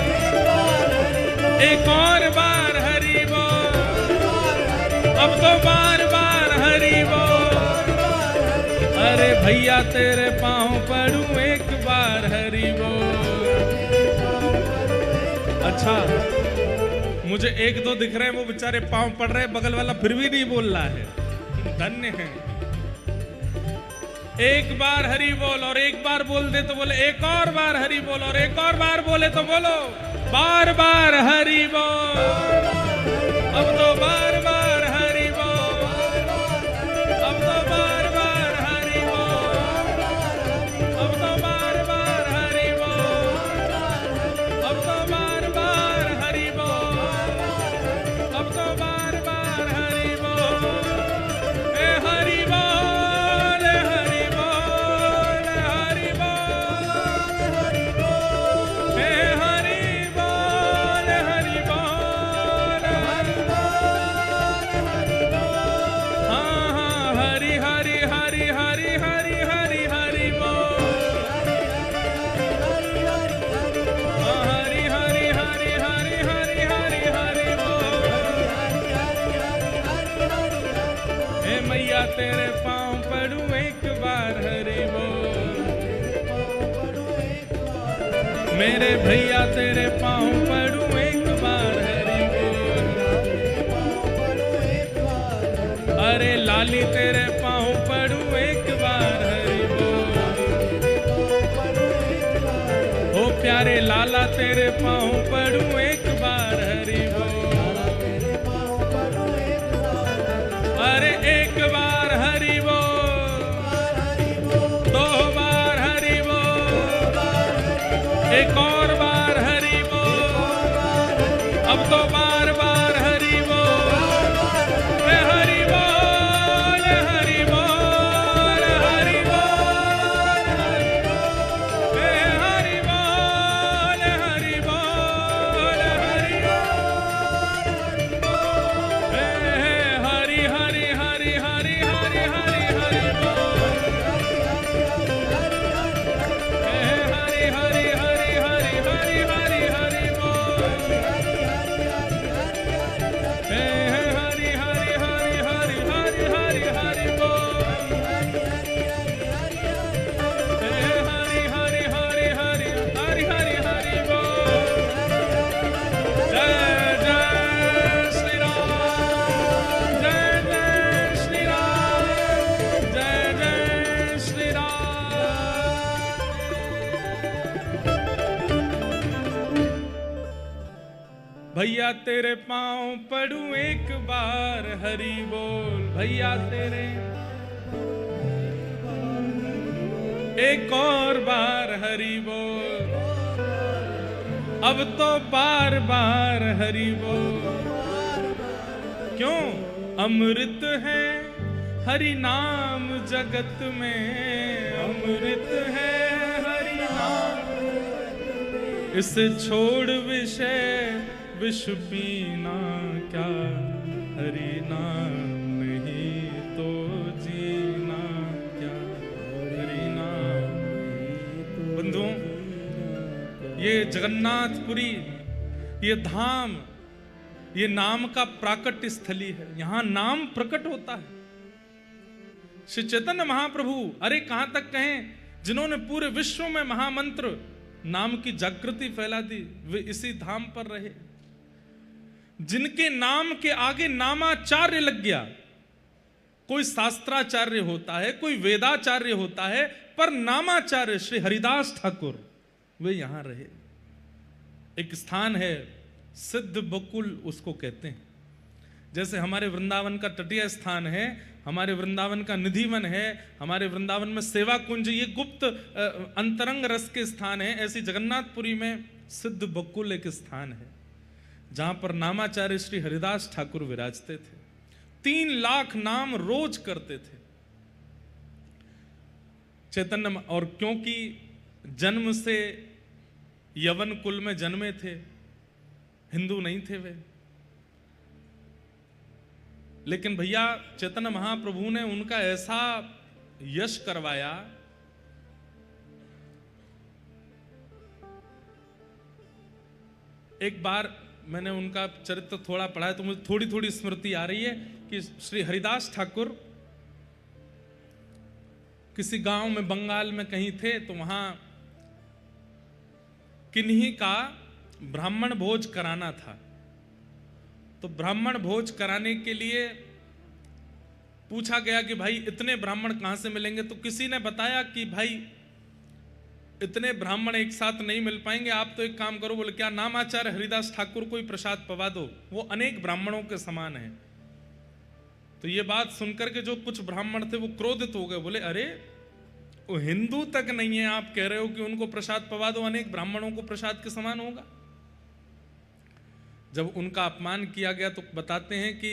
एक और बार हरि बोल, अब तो बार बार हरि बोल। अरे भैया तेरे पाँव पड़ूं एक बार हरि बोल। अच्छा मुझे एक दो दिख रहे हैं वो बेचारे पाँव पड़ रहे हैं, बगल वाला फिर भी नहीं बोल रहा है, धन्य है। एक बार हरि बोल और एक बार बोल दे तो बोले एक और बार हरि बोल, और एक और बार बोले तो बोलो बार बार हरि बोल। अब तो बार बार हरि बोल, अब तो बार बार हरि बोल, अब तो बार बार हरि बोल, अब तो बार बार हरि बोल, अब तो बार बार हरि बोल। ए हरि बोल हरि बोल हरि बोल, ए हरि बोल हरि बोल, हाँ हाँ हरि हरि हरि हरि हरि हरि हरि बोल, हाँ हरि हरि हरि हरि हरि हरि हरि बोल। हे मैया तेरे पाँव पड़ूं एक बार हरि बोल, मेरे भैया तेरे पाँव पड़ूं एक बार हरि बोल। अरे लाली तेरे पाँव पड़ूं एक बार हरि बोल, ओ प्यारे लाला तेरे पाँव पड़ूं एक बार हरि बोल। अरे एक बार हरि बोल, दो बार हरि बोल, एक और बार हरि बोल, अब तो बार बार हरि बोल। ए हरि बोल हरि बोल हरि बोल, ए हरि बोल हरि बोल भैया तेरे पाँव पड़ूं एक बार, हरि बोल भैया तेरे एक और बार, हरि बोल अब तो बार बार, हरि बोल। क्यों? अमृत है हरि नाम जगत में, अमृत है हरि नाम, इसे छोड़ विषय विष पीना क्या, हरि नाम नहीं तो जीना क्या, हरि नाम। बंधुओं, ये जगन्नाथपुरी, ये धाम, ये नाम का प्राकट्य स्थली है। यहां नाम प्रकट होता है। श्री चैतन्य महाप्रभु, अरे कहां तक कहें, जिन्होंने पूरे विश्व में महामंत्र नाम की जागृति फैला दी, वे इसी धाम पर रहे। जिनके नाम के आगे नामाचार्य लग गया, कोई शास्त्राचार्य होता है, कोई वेदाचार्य होता है, पर नामाचार्य श्री हरिदास ठाकुर वे यहां रहे। एक स्थान है सिद्ध बकुल उसको कहते हैं। जैसे हमारे वृंदावन का तटीय स्थान है, हमारे वृंदावन का निधिवन है, हमारे वृंदावन में सेवा कुंज, ये गुप्त अंतरंग रस के स्थान है। ऐसी जगन्नाथपुरी में सिद्ध बकुल एक स्थान है, जहां पर नामाचार्य श्री हरिदास ठाकुर विराजते थे। 3 लाख नाम रोज करते थे चैतन्य। और क्योंकि जन्म से यवन कुल में जन्मे थे, हिंदू नहीं थे वे, लेकिन भैया चैतन्य महाप्रभु ने उनका ऐसा यश करवाया। एक बार मैंने उनका चरित्र थोड़ा पढ़ा है, तो मुझे थोड़ी थोड़ी स्मृति आ रही है कि श्री हरिदास ठाकुर किसी गांव में बंगाल में कहीं थे, तो वहां किन्हीं का ब्राह्मण भोज कराना था। तो ब्राह्मण भोज कराने के लिए पूछा गया कि भाई इतने ब्राह्मण कहां से मिलेंगे। तो किसी ने बताया कि भाई इतने ब्राह्मण एक साथ नहीं मिल पाएंगे, आप तो एक काम करो। बोले क्या? नामाचार्य हरिदास ठाकुर को ही प्रसाद पवा दो, वो अनेक ब्राह्मणों के समान है। तो ये बात सुनकर के जो कुछ ब्राह्मण थे वो क्रोधित हो गए। बोले अरे वो हिंदू तक नहीं है, आप कह रहे हो कि उनको प्रसाद पवा दो, अनेक ब्राह्मणों को प्रसाद के समान होगा। जब उनका अपमान किया गया तो बताते हैं कि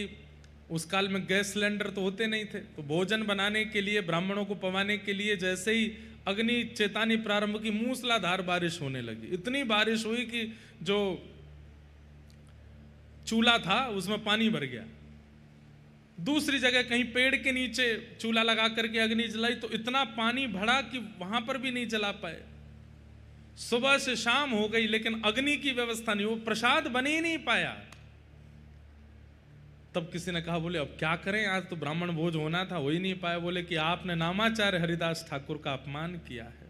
उस काल में गैस सिलेंडर तो होते नहीं थे, तो भोजन बनाने के लिए, ब्राह्मणों को पवाने के लिए जैसे ही अग्नि चेतानी प्रारंभ की, मूसलाधार बारिश होने लगी। इतनी बारिश हुई कि जो चूल्हा था उसमें पानी भर गया। दूसरी जगह कहीं पेड़ के नीचे चूल्हा लगा करके अग्नि जलाई, तो इतना पानी भरा कि वहां पर भी नहीं जला पाए। सुबह से शाम हो गई लेकिन अग्नि की व्यवस्था नहीं, वो प्रसाद बन ही नहीं पाया। तब किसी ने कहा, बोले अब क्या करें, आज तो ब्राह्मण भोज होना था, हो ही नहीं पाया। बोले कि आपने नामाचार्य हरिदास ठाकुर का अपमान किया है।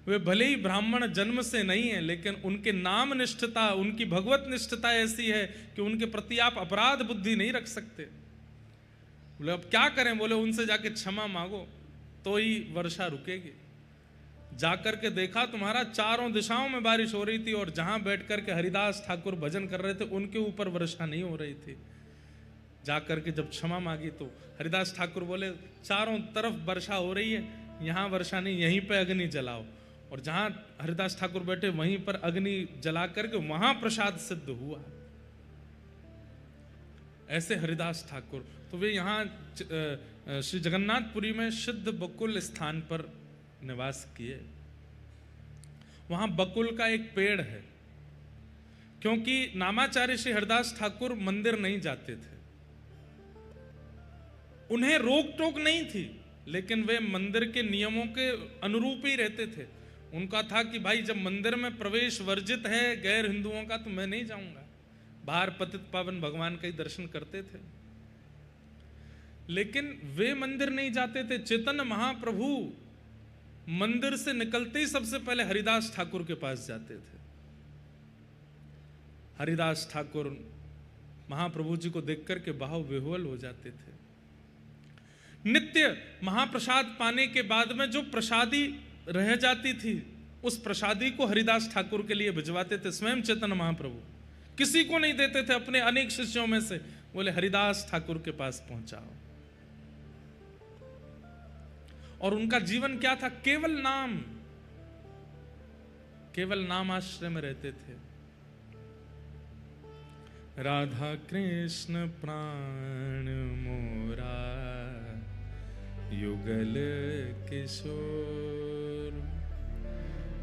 वे भले ही ब्राह्मण जन्म से नहीं है, लेकिन उनके नाम निष्ठता, उनकी भगवत निष्ठता ऐसी है कि उनके प्रति आप अपराध बुद्धि नहीं रख सकते। बोले अब क्या करें? बोले उनसे जाके क्षमा मांगो तो ही वर्षा रुकेगी। जाकर के देखा, तुम्हारा चारों दिशाओं में बारिश हो रही थी और जहां बैठ करके हरिदास ठाकुर भजन कर रहे थे उनके ऊपर वर्षा नहीं हो रही थी। जाकर के जब क्षमा मांगी तो हरिदास ठाकुर बोले चारों तरफ वर्षा हो रही है, यहाँ वर्षा नहीं, यहीं पे अग्नि जलाओ। और जहां हरिदास ठाकुर बैठे वहीं पर अग्नि जला करके वहां प्रसाद सिद्ध हुआ। ऐसे हरिदास ठाकुर, तो वे यहाँ श्री जगन्नाथपुरी में सिद्ध बकुल स्थान पर निवास किए। वहां बकुल का एक पेड़ है, क्योंकि नामाचार्य श्री हरिदास ठाकुर मंदिर नहीं जाते थे, उन्हें रोक टोक नहीं थी, लेकिन वे मंदिर के नियमों के अनुरूप ही रहते थे। उनका था कि भाई जब मंदिर में प्रवेश वर्जित है गैर हिंदुओं का, तो मैं नहीं जाऊंगा। बाहर पतित पावन भगवान का ही दर्शन करते थे, लेकिन वे मंदिर नहीं जाते थे। चैतन्य महाप्रभु मंदिर से निकलते ही सबसे पहले हरिदास ठाकुर के पास जाते थे। हरिदास ठाकुर महाप्रभु जी को देख करके भाव विह्वल हो जाते थे। नित्य महाप्रसाद पाने के बाद में जो प्रसादी रह जाती थी, उस प्रसादी को हरिदास ठाकुर के लिए भिजवाते थे स्वयं चैतन्य महाप्रभु, किसी को नहीं देते थे अपने अनेक शिष्यों में से। बोले हरिदास ठाकुर के पास पहुंचाओ। और उनका जीवन क्या था? केवल नाम, केवल नाम आश्रय में रहते थे। राधा कृष्ण प्राण मोरा युगल किशोर,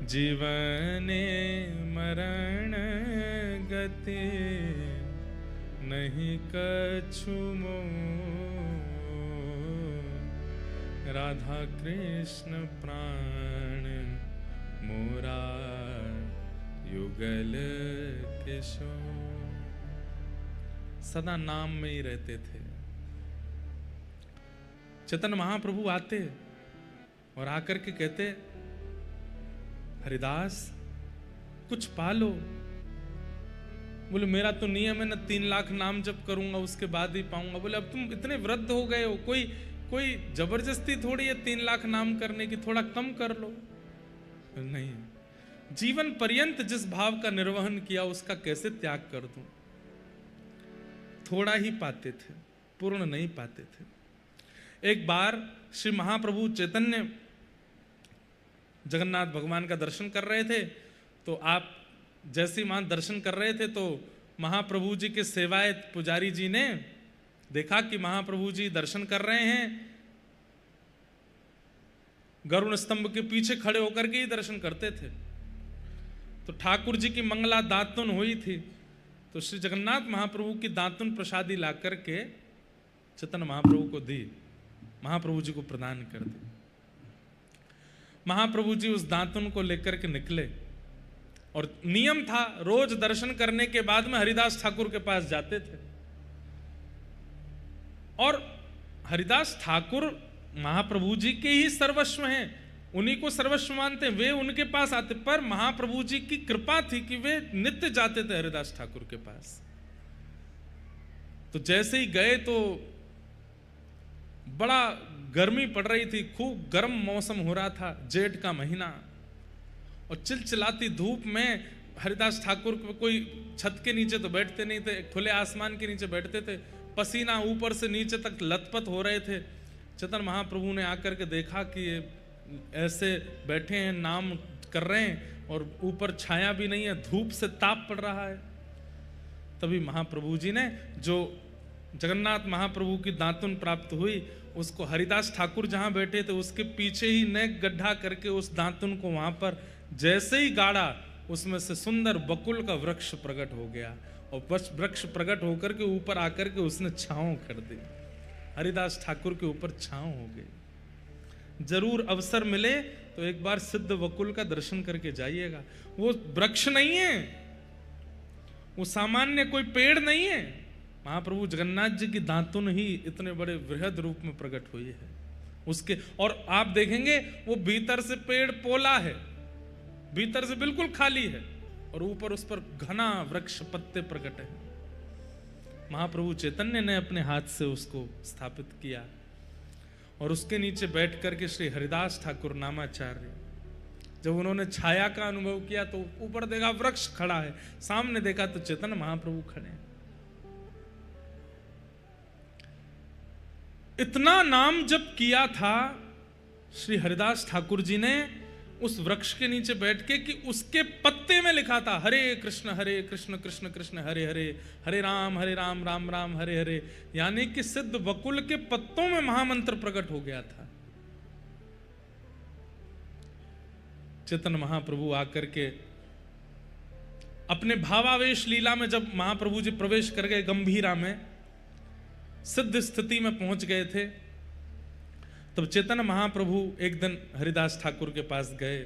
जीवने मरण गति नहीं कछु मोर। राधा कृष्ण प्राण मोरा युगल किशोर। सदा नाम में ही रहते थे। चैतन्य महाप्रभु आते और आकर के कहते, हरिदास कुछ पालो। बोले मेरा तो नियम है ना, 3 लाख नाम जप करूंगा उसके बाद ही पाऊंगा। बोले अब तुम इतने वृद्ध हो गए हो, कोई जबरदस्ती थोड़ी है 3 लाख नाम करने की, थोड़ा कम कर लो। नहीं, जीवन पर्यंत जिस भाव का निर्वहन किया उसका कैसे त्याग कर दूं? थोड़ा ही पाते थे, पूर्ण नहीं पाते थे। एक बार श्री महाप्रभु चैतन्य जगन्नाथ भगवान का दर्शन कर रहे थे, तो आप जैसे वहां दर्शन कर रहे थे तो महाप्रभु जी के सेवायत पुजारी जी ने देखा कि महाप्रभु जी दर्शन कर रहे हैं, गरुड़ स्तंभ के पीछे खड़े होकर के ही दर्शन करते थे। तो ठाकुर जी की मंगला दातुन हुई थी, तो श्री जगन्नाथ महाप्रभु की दातुन प्रसादी ला करके चैतन्य महाप्रभु को दी, महाप्रभु जी को प्रदान कर दी। महाप्रभु जी उस दातुन को लेकर के निकले और नियम था रोज दर्शन करने के बाद में हरिदास ठाकुर के पास जाते थे। और हरिदास ठाकुर महाप्रभु जी के ही सर्वस्व हैं, उन्हीं को सर्वस्व मानते हैं, वे उनके पास आते। पर महाप्रभु जी की कृपा थी कि वे नित्य जाते थे हरिदास ठाकुर के पास। तो जैसे ही गए तो बड़ा गर्मी पड़ रही थी, खूब गर्म मौसम हो रहा था, जेठ का महीना, और चिलचिलाती धूप में हरिदास ठाकुर कोई छत के नीचे तो बैठते नहीं थे, खुले आसमान के नीचे बैठते थे, पसीना ऊपर से नीचे तक लथपथ हो रहे थे। चैतन्य महाप्रभु ने आकर के देखा कि ये ऐसे बैठे हैं, नाम कर रहे हैं और ऊपर छाया भी नहीं है, धूप से ताप पड़ रहा है। तभी महाप्रभु जी ने, जो जगन्नाथ महाप्रभु की दातुन प्राप्त हुई, उसको हरिदास ठाकुर जहां बैठे थे उसके पीछे ही नेक गड्ढा करके उस दातुन को वहां पर जैसे ही गाड़ा, उसमें से सुंदर बकुल का वृक्ष प्रकट हो गया। और वृक्ष प्रकट होकर के ऊपर आकर के उसने छांव कर दी, हरिदास ठाकुर के ऊपर छांव हो गई। जरूर अवसर मिले तो एक बार सिद्ध वकुल का दर्शन करके जाइएगा। वो वृक्ष नहीं है, वो सामान्य कोई पेड़ नहीं है, महाप्रभु जगन्नाथ जी की दातुन ही इतने बड़े वृहद रूप में प्रकट हुई है उसके। और आप देखेंगे वो भीतर से पेड़ पोला है, भीतर से बिल्कुल खाली है, और ऊपर उस पर घना वृक्ष पत्ते प्रकट है। महाप्रभु चैतन्य ने अपने हाथ से उसको स्थापित किया और उसके नीचे बैठ करके श्री हरिदास ठाकुर नामाचार्य, जब उन्होंने छाया का अनुभव किया तो ऊपर देखा वृक्ष खड़ा है, सामने देखा तो चैतन्य महाप्रभु खड़े हैं। इतना नाम जब किया था श्री हरिदास ठाकुर जी ने उस वृक्ष के नीचे बैठ के कि उसके पत्ते में लिखा था हरे कृष्ण कृष्ण कृष्ण हरे हरे, हरे राम राम राम हरे हरे। यानी कि सिद्ध वकुल के पत्तों में महामंत्र प्रकट हो गया था। चैतन्य महाप्रभु आकर के अपने भावावेश लीला में जब महाप्रभु जी प्रवेश कर गए गंभीरा में, सिद्ध स्थिति में पहुंच गए थे, तब चैतन्य महाप्रभु एक दिन हरिदास ठाकुर के पास गए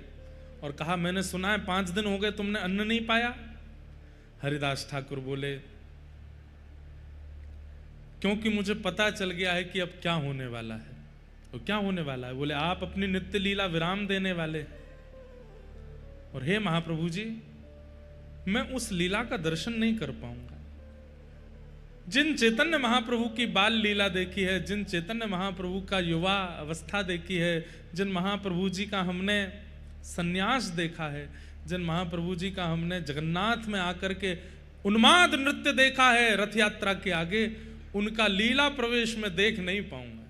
और कहा, मैंने सुना है 5 दिन हो गए तुमने अन्न नहीं पाया। हरिदास ठाकुर बोले, क्योंकि मुझे पता चल गया है कि अब क्या होने वाला है। तो क्या होने वाला है? बोले, आप अपनी नित्य लीला विराम देने वाले, और हे महाप्रभु जी, मैं उस लीला का दर्शन नहीं कर पाऊंगा। जिन चैतन्य महाप्रभु की बाल लीला देखी है, जिन चैतन्य महाप्रभु का युवा अवस्था देखी है, जिन महाप्रभु जी का हमने सन्यास देखा है, जिन महाप्रभु जी का हमने जगन्नाथ में आकर के उन्माद नृत्य देखा है रथ यात्रा के आगे, उनका लीला प्रवेश में देख नहीं पाऊंगा।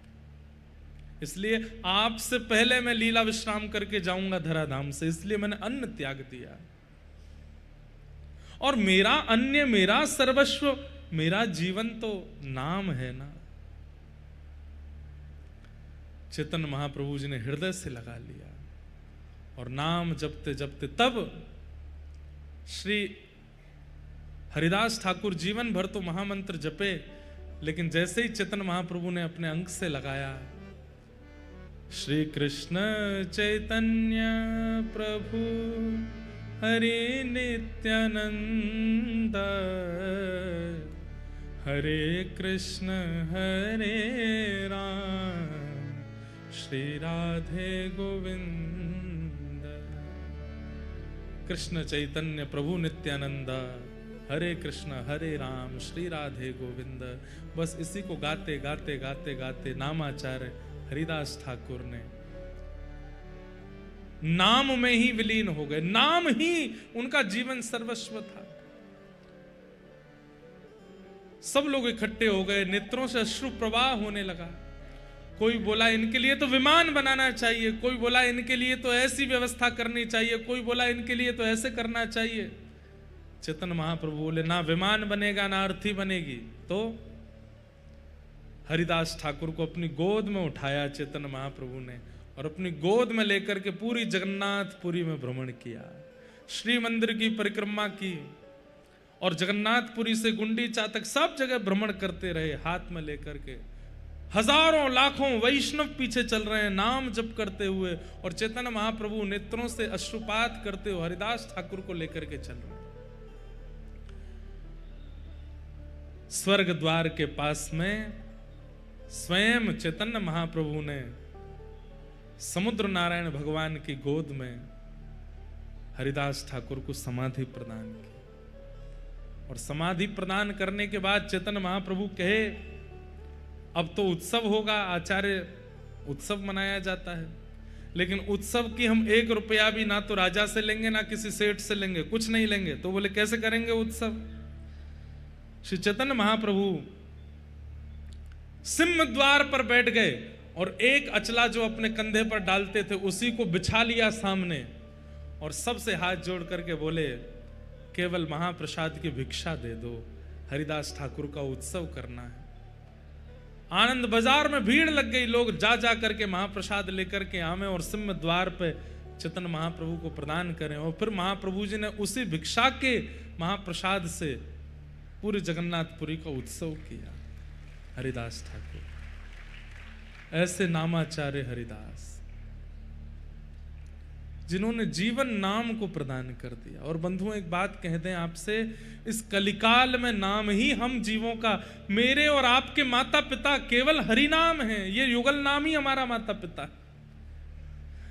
इसलिए आपसे पहले मैं लीला विश्राम करके जाऊंगा धराधाम से, इसलिए मैंने अन्न त्याग दिया। और मेरा अन्य, मेरा सर्वस्व, मेरा जीवन तो नाम है ना। चैतन्य महाप्रभु जी ने हृदय से लगा लिया और नाम जपते जपते तब श्री हरिदास ठाकुर जीवन भर तो महामंत्र जपे, लेकिन जैसे ही चैतन्य महाप्रभु ने अपने अंक से लगाया, श्री कृष्ण चैतन्य प्रभु हरे नित्यानंद, हरे कृष्ण हरे राम, श्री राधे गोविंद। कृष्ण चैतन्य प्रभु नित्यानंद, हरे कृष्ण हरे राम, श्री राधे गोविंद। बस इसी को गाते गाते गाते गाते नामाचार्य हरिदास ठाकुर ने नाम में ही विलीन हो गए। नाम ही उनका जीवन सर्वस्व था। सब लोग इकट्ठे हो गए, नेत्रों से अश्रु प्रवाह होने लगा। कोई बोला इनके लिए तो विमान बनाना चाहिए, कोई बोला इनके लिए तो ऐसी व्यवस्था करनी चाहिए, कोई बोला इनके लिए तो ऐसे करना चाहिए। चैतन्य महाप्रभु बोले ना विमान बनेगा ना अर्थी बनेगी। तो हरिदास ठाकुर को अपनी गोद में उठाया चैतन्य महाप्रभु ने और अपनी गोद में लेकर के पूरी जगन्नाथपुरी में भ्रमण किया, श्री मंदिर की परिक्रमा की और जगन्नाथपुरी से गुंडीचा तक सब जगह भ्रमण करते रहे हाथ में लेकर के। हजारों लाखों वैष्णव पीछे चल रहे हैं नाम जप करते हुए, और चैतन्य महाप्रभु नेत्रों से अश्रुपात करते हुए हरिदास ठाकुर को लेकर के चल रहे हैं। स्वर्ग द्वार के पास में स्वयं चैतन्य महाप्रभु ने समुद्र नारायण भगवान की गोद में हरिदास ठाकुर को समाधि प्रदान की। और समाधि प्रदान करने के बाद चैतन्य महाप्रभु कहे अब तो उत्सव होगा। आचार्य उत्सव मनाया जाता है, लेकिन उत्सव की हम 1 रुपया भी ना तो राजा से लेंगे ना किसी सेठ से लेंगे, कुछ नहीं लेंगे। तो बोले कैसे करेंगे उत्सव? श्री चैतन्य महाप्रभु सिंह द्वार पर बैठ गए और एक अचला जो अपने कंधे पर डालते थे उसी को बिछा लिया सामने, और सबसे हाथ जोड़ करके बोले केवल महाप्रसाद की भिक्षा दे दो, हरिदास ठाकुर का उत्सव करना है। आनंद बाजार में भीड़ लग गई, लोग जा जा करके महाप्रसाद लेकर के आवे और सिंह द्वार पे चैतन्य महाप्रभु को प्रदान करें। और फिर महाप्रभु जी ने उसी भिक्षा के महाप्रसाद से पूरी जगन्नाथपुरी का उत्सव किया। हरिदास ठाकुर ऐसे नामाचार्य हरिदास जिन्होंने जीवन नाम को प्रदान कर दिया। और बंधुओं एक बात कह दें आपसे, इस कलिकाल में नाम ही हम जीवों का, मेरे और आपके माता पिता केवल हरि नाम है। ये युगल नाम ही हमारा माता पिता है।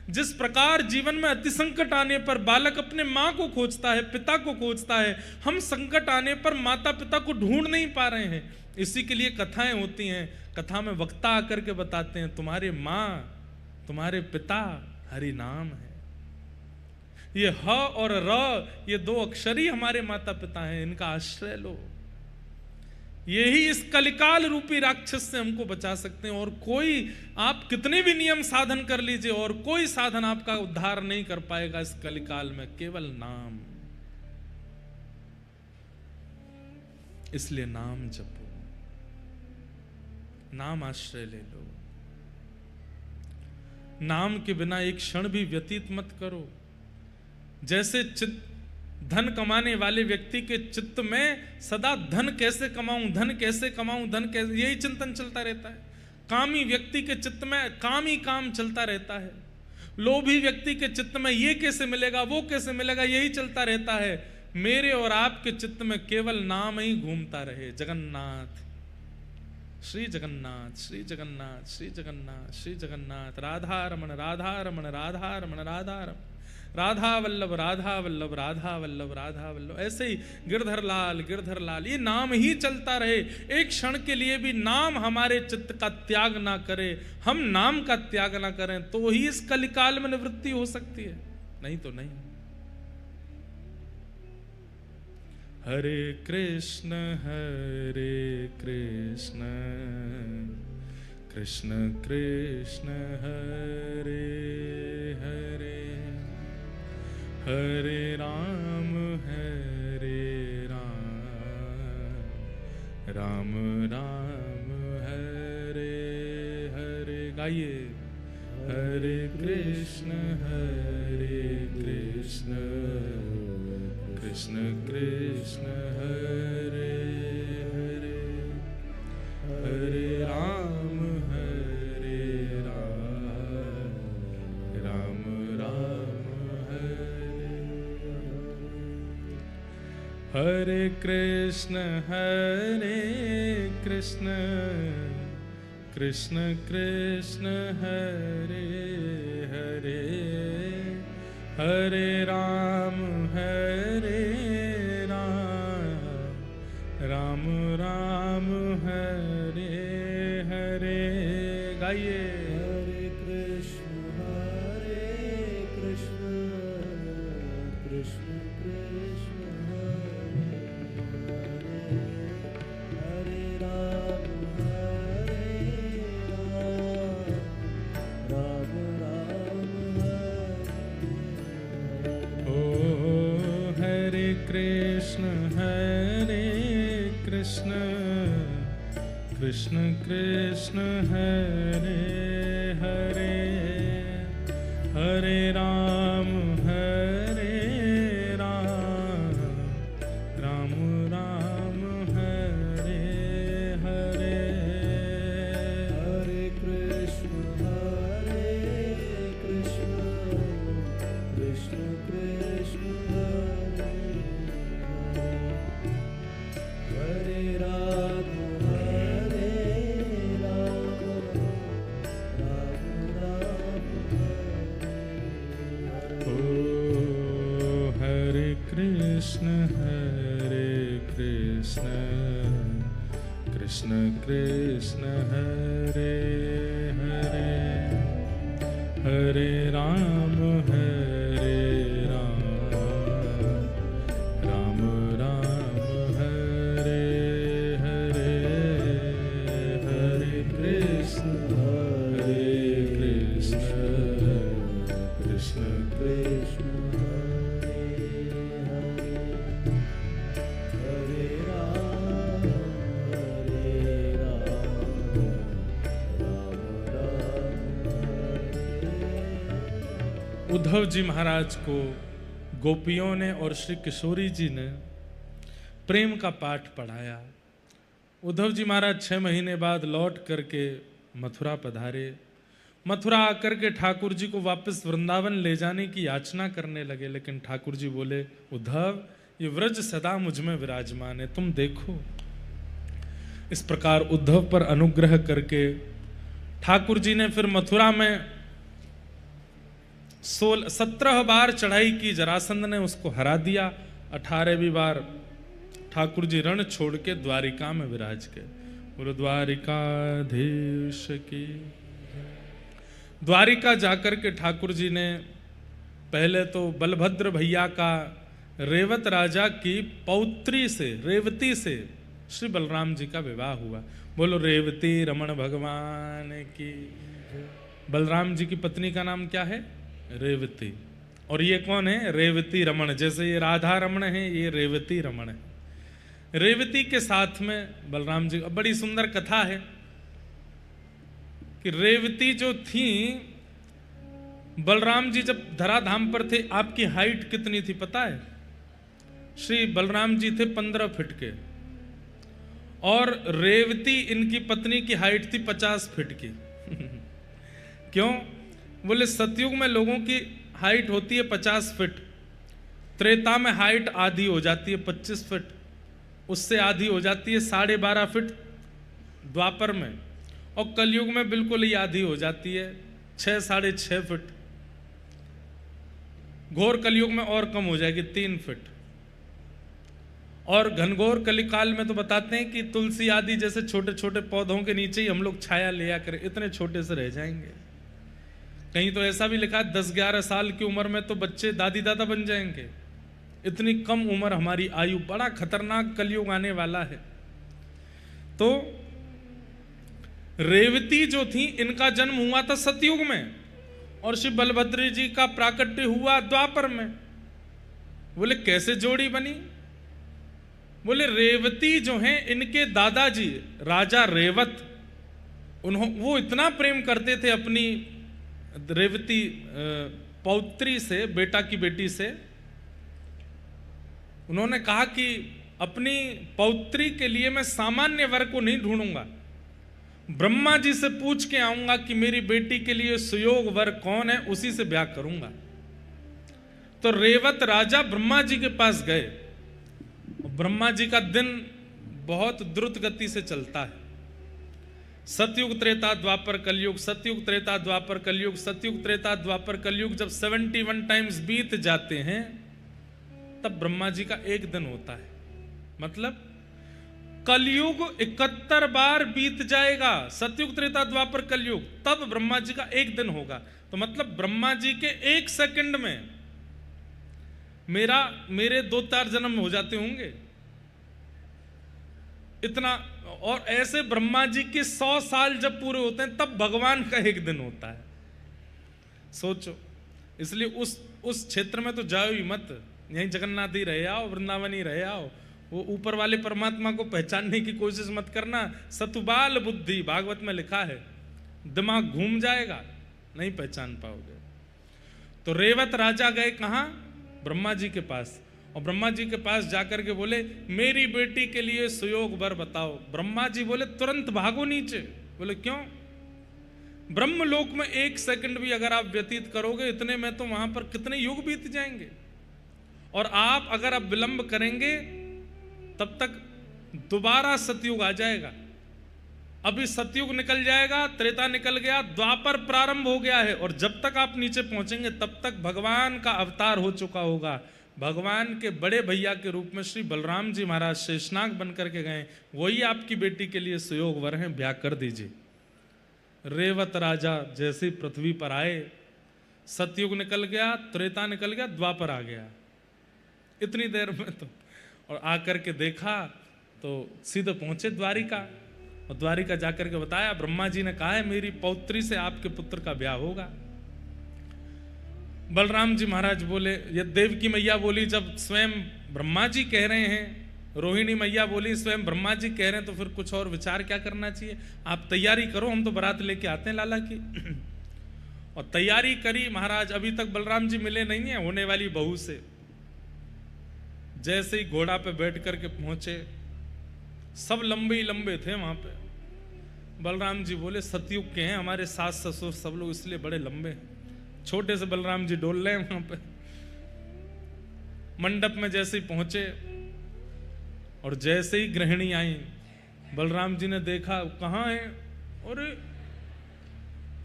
जिस प्रकार जीवन में अति संकट आने पर बालक अपने माँ को खोजता है, पिता को खोजता है, हम संकट आने पर माता पिता को ढूंढ नहीं पा रहे हैं। इसी के लिए कथाएं होती हैं। कथा में वक्ता आकर के बताते हैं तुम्हारे माँ तुम्हारे पिता हरि नाम है। ये ह और र ये 2 अक्षर ही हमारे माता पिता हैं, इनका आश्रय लो। यही इस कलिकाल रूपी राक्षस से हमको बचा सकते हैं। और कोई आप कितने भी नियम साधन कर लीजिए और कोई साधन आपका उद्धार नहीं कर पाएगा इस कलिकाल में, केवल नाम। इसलिए नाम जपो, नाम आश्रय ले लो। नाम के बिना एक क्षण भी व्यतीत मत करो। जैसे धन कमाने वाले व्यक्ति के चित्त में सदा धन कैसे कमाऊं, धन कैसे कमाऊं, धन कैसे, यही चिंतन चलता रहता है। कामी व्यक्ति के चित्त में काम ही काम चलता रहता है। लोभी व्यक्ति के चित्त में ये कैसे मिलेगा वो कैसे मिलेगा, यही चलता रहता है। मेरे और आपके चित्त में केवल नाम ही घूमता रहे। जगन्नाथ श्री जगन्नाथ श्री जगन्नाथ श्री जगन्नाथ श्री जगन्नाथ, राधा रमण राधा रमण राधा रमण राधा रमण, राधा वल्लभ राधा वल्लभ राधा वल्लभ राधा वल्लभ। ऐसे ही गिरधर लाल गिरधर लाल, ये नाम ही चलता रहे। एक क्षण के लिए भी नाम हमारे चित्त का त्याग ना करे, हम नाम का त्याग ना करें, तो ही इस कलिकाल में निवृत्ति हो सकती है, नहीं तो नहीं। हरे कृष्ण कृष्ण कृष्ण हरे हरे, हरे राम राम राम हरे हरे। गाइए, हरे कृष्ण कृष्ण कृष्ण हरे हरे, हरे राम राम राम हरे। हरे कृष्ण कृष्ण कृष्ण हरे हरे, हरे राम राम राम हरे हरे। गाइए, हरे कृष्ण कृष्ण कृष्ण हरे हरे, हरे राम राम राम हरे। ओ हरे कृष्ण कृष्ण कृष्ण हरे हरे, हरे राम राम राम हरे हरे। हरे कृष्ण कृष्ण कृष्ण हरे हरे, हरे राम कृष्ण कृष्ण हरे हरे, हरे राम राम राम हरे हरे, हरे कृष्ण कृष्ण कृष्ण हरे हरे, हरे राम उद्धव जी महाराज को गोपियों ने और श्री किशोरी जी ने प्रेम का पाठ पढ़ाया। उद्धव जी महाराज 6 महीने बाद लौट करके मथुरा पधारे। मथुरा आकर के ठाकुर जी को वापस वृंदावन ले जाने की याचना करने लगे, लेकिन ठाकुर जी बोले, उद्धव, ये व्रज सदा मुझ में विराजमान है, तुम देखो। इस प्रकार उद्धव पर अनुग्रह करके ठाकुर जी ने फिर मथुरा में 17 बार चढ़ाई की, जरासंध ने उसको हरा दिया। 18वीं बार ठाकुर जी रण छोड़ के द्वारिका में विराज गए। बोलो द्वारिकाधीश की। द्वारिका जाकर के ठाकुर जी ने पहले तो बलभद्र भैया का रेवत राजा की पौत्री से, रेवती से श्री बलराम जी का विवाह हुआ। बोलो रेवती रमण भगवान की। बलराम जी की पत्नी का नाम क्या है? रेवती। और ये कौन है? रेवती रमण। जैसे ये राधा रमण है, ये रेवती रमण है। रेवती के साथ में बलराम जी, बड़ी सुंदर कथा है कि रेवती जो थी, बलराम जी जब धराधाम पर थे, आपकी हाइट कितनी थी पता है? श्री बलराम जी थे 15 फीट के, और रेवती इनकी पत्नी की हाइट थी 50 फीट की। क्यों? बोले सतयुग में लोगों की हाइट होती है 50 फीट, त्रेता में हाइट आधी हो जाती है 25 फीट, उससे आधी हो जाती है 12.5 फीट द्वापर में, और कलयुग में बिल्कुल ही आधी हो जाती है 6-6.5 फीट। घोर कलयुग में और कम हो जाएगी 3 फीट। और घनघोर कलिकाल में तो बताते हैं कि तुलसी आदि जैसे छोटे छोटे पौधों के नीचे ही हम लोग छाया लिया करें, इतने छोटे से रह जाएंगे। कहीं तो ऐसा भी लिखा है 10-11 साल की उम्र में तो बच्चे दादी दादा बन जाएंगे। इतनी कम उम्र हमारी आयु, बड़ा खतरनाक कलयुग आने वाला है। तो रेवती जो थी, इनका जन्म हुआ था सतयुग में और श्री बलभद्र जी का प्राकट्य हुआ द्वापर में। बोले कैसे जोड़ी बनी? बोले रेवती जो हैं, इनके दादाजी राजा रेवत, वो इतना प्रेम करते थे अपनी रेवती पौत्री से, बेटा की बेटी से। उन्होंने कहा कि अपनी पौत्री के लिए मैं सामान्य वर को नहीं ढूंढूंगा, ब्रह्मा जी से पूछ के आऊंगा कि मेरी बेटी के लिए सुयोग वर कौन है, उसी से ब्याह करूंगा। तो रेवत राजा ब्रह्मा जी के पास गए। ब्रह्मा जी का दिन बहुत द्रुत गति से चलता है। सतयुग त्रेता द्वापर कलयुग, सतयुग त्रेता द्वापर कलयुग, सतयुग त्रेता द्वापर कलयुग जब 71 टाइम्स बीत जाते हैं, तब ब्रह्मा जी का एक दिन होता है। मतलब कलयुग 71 बार बीत जाएगा, सतयुग त्रेता द्वापर कलयुग, तब ब्रह्मा जी का एक दिन होगा। तो मतलब ब्रह्मा जी के एक सेकंड में मेरे 2-4 जन्म हो जाते होंगे, इतना। और ऐसे ब्रह्मा जी के 100 साल जब पूरे होते हैं, तब भगवान का एक दिन होता है। सोचो, इसलिए उस क्षेत्र में तो जाओ ही मत, यहीं जगन्नाथ ही रहे आओ, वृंदावन ही रहे आओ। वो ऊपर वाले परमात्मा को पहचानने की कोशिश मत करना। सतुबाल बुद्धि भागवत में लिखा है, दिमाग घूम जाएगा, नहीं पहचान पाओगे। तो रेवत राजा गए कहां? ब्रह्मा जी के पास। और ब्रह्मा जी के पास जाकर के बोले मेरी बेटी के लिए सुयोग वर बताओ। ब्रह्मा जी बोले तुरंत भागो नीचे। बोले क्यों? ब्रह्मलोक में 1 सेकंड भी अगर आप व्यतीत करोगे, इतने में तो वहां पर कितने युग बीत जाएंगे। और आप अगर अब विलंब करेंगे, तब तक दोबारा सतयुग आ जाएगा। अभी सतयुग निकल जाएगा, त्रेता निकल गया, द्वापर प्रारंभ हो गया है। और जब तक आप नीचे पहुंचेंगे, तब तक भगवान का अवतार हो चुका होगा। भगवान के बड़े भैया के रूप में श्री बलराम जी महाराज शेषनाग बन करके गए, वही आपकी बेटी के लिए सुयोग वर हैं, ब्याह कर दीजिए। रेवत राजा जैसे पृथ्वी पर आए, सतयुग निकल गया, त्रेता निकल गया, द्वापर आ गया इतनी देर में। तो और आकर के देखा तो सीधे पहुंचे द्वारिका। और द्वारिका जाकर के बताया, ब्रह्मा जी ने कहा है मेरी पौत्री से आपके पुत्र का ब्याह होगा। बलराम जी महाराज बोले, ये देवकी मैया बोली जब स्वयं ब्रह्मा जी कह रहे हैं, रोहिणी मैया बोली स्वयं ब्रह्मा जी कह रहे हैं, तो फिर कुछ और विचार क्या करना चाहिए? आप तैयारी करो, हम तो बारात लेके आते हैं लाला की। और तैयारी करी महाराज। अभी तक बलराम जी मिले नहीं है होने वाली बहू से। जैसे ही घोड़ा पे बैठ करके पहुंचे, सब लंबे ही लंबे थे वहां पे। बलराम जी बोले सतयुग के हैं, हमारे सास ससुर सब लोग इसलिए बड़े लंबे हैं। छोटे से बलराम जी डोल रहे हैं वहां पे। मंडप में जैसे ही पहुंचे और जैसे ही गृहिणी आई, बलराम जी ने देखा कहां है, और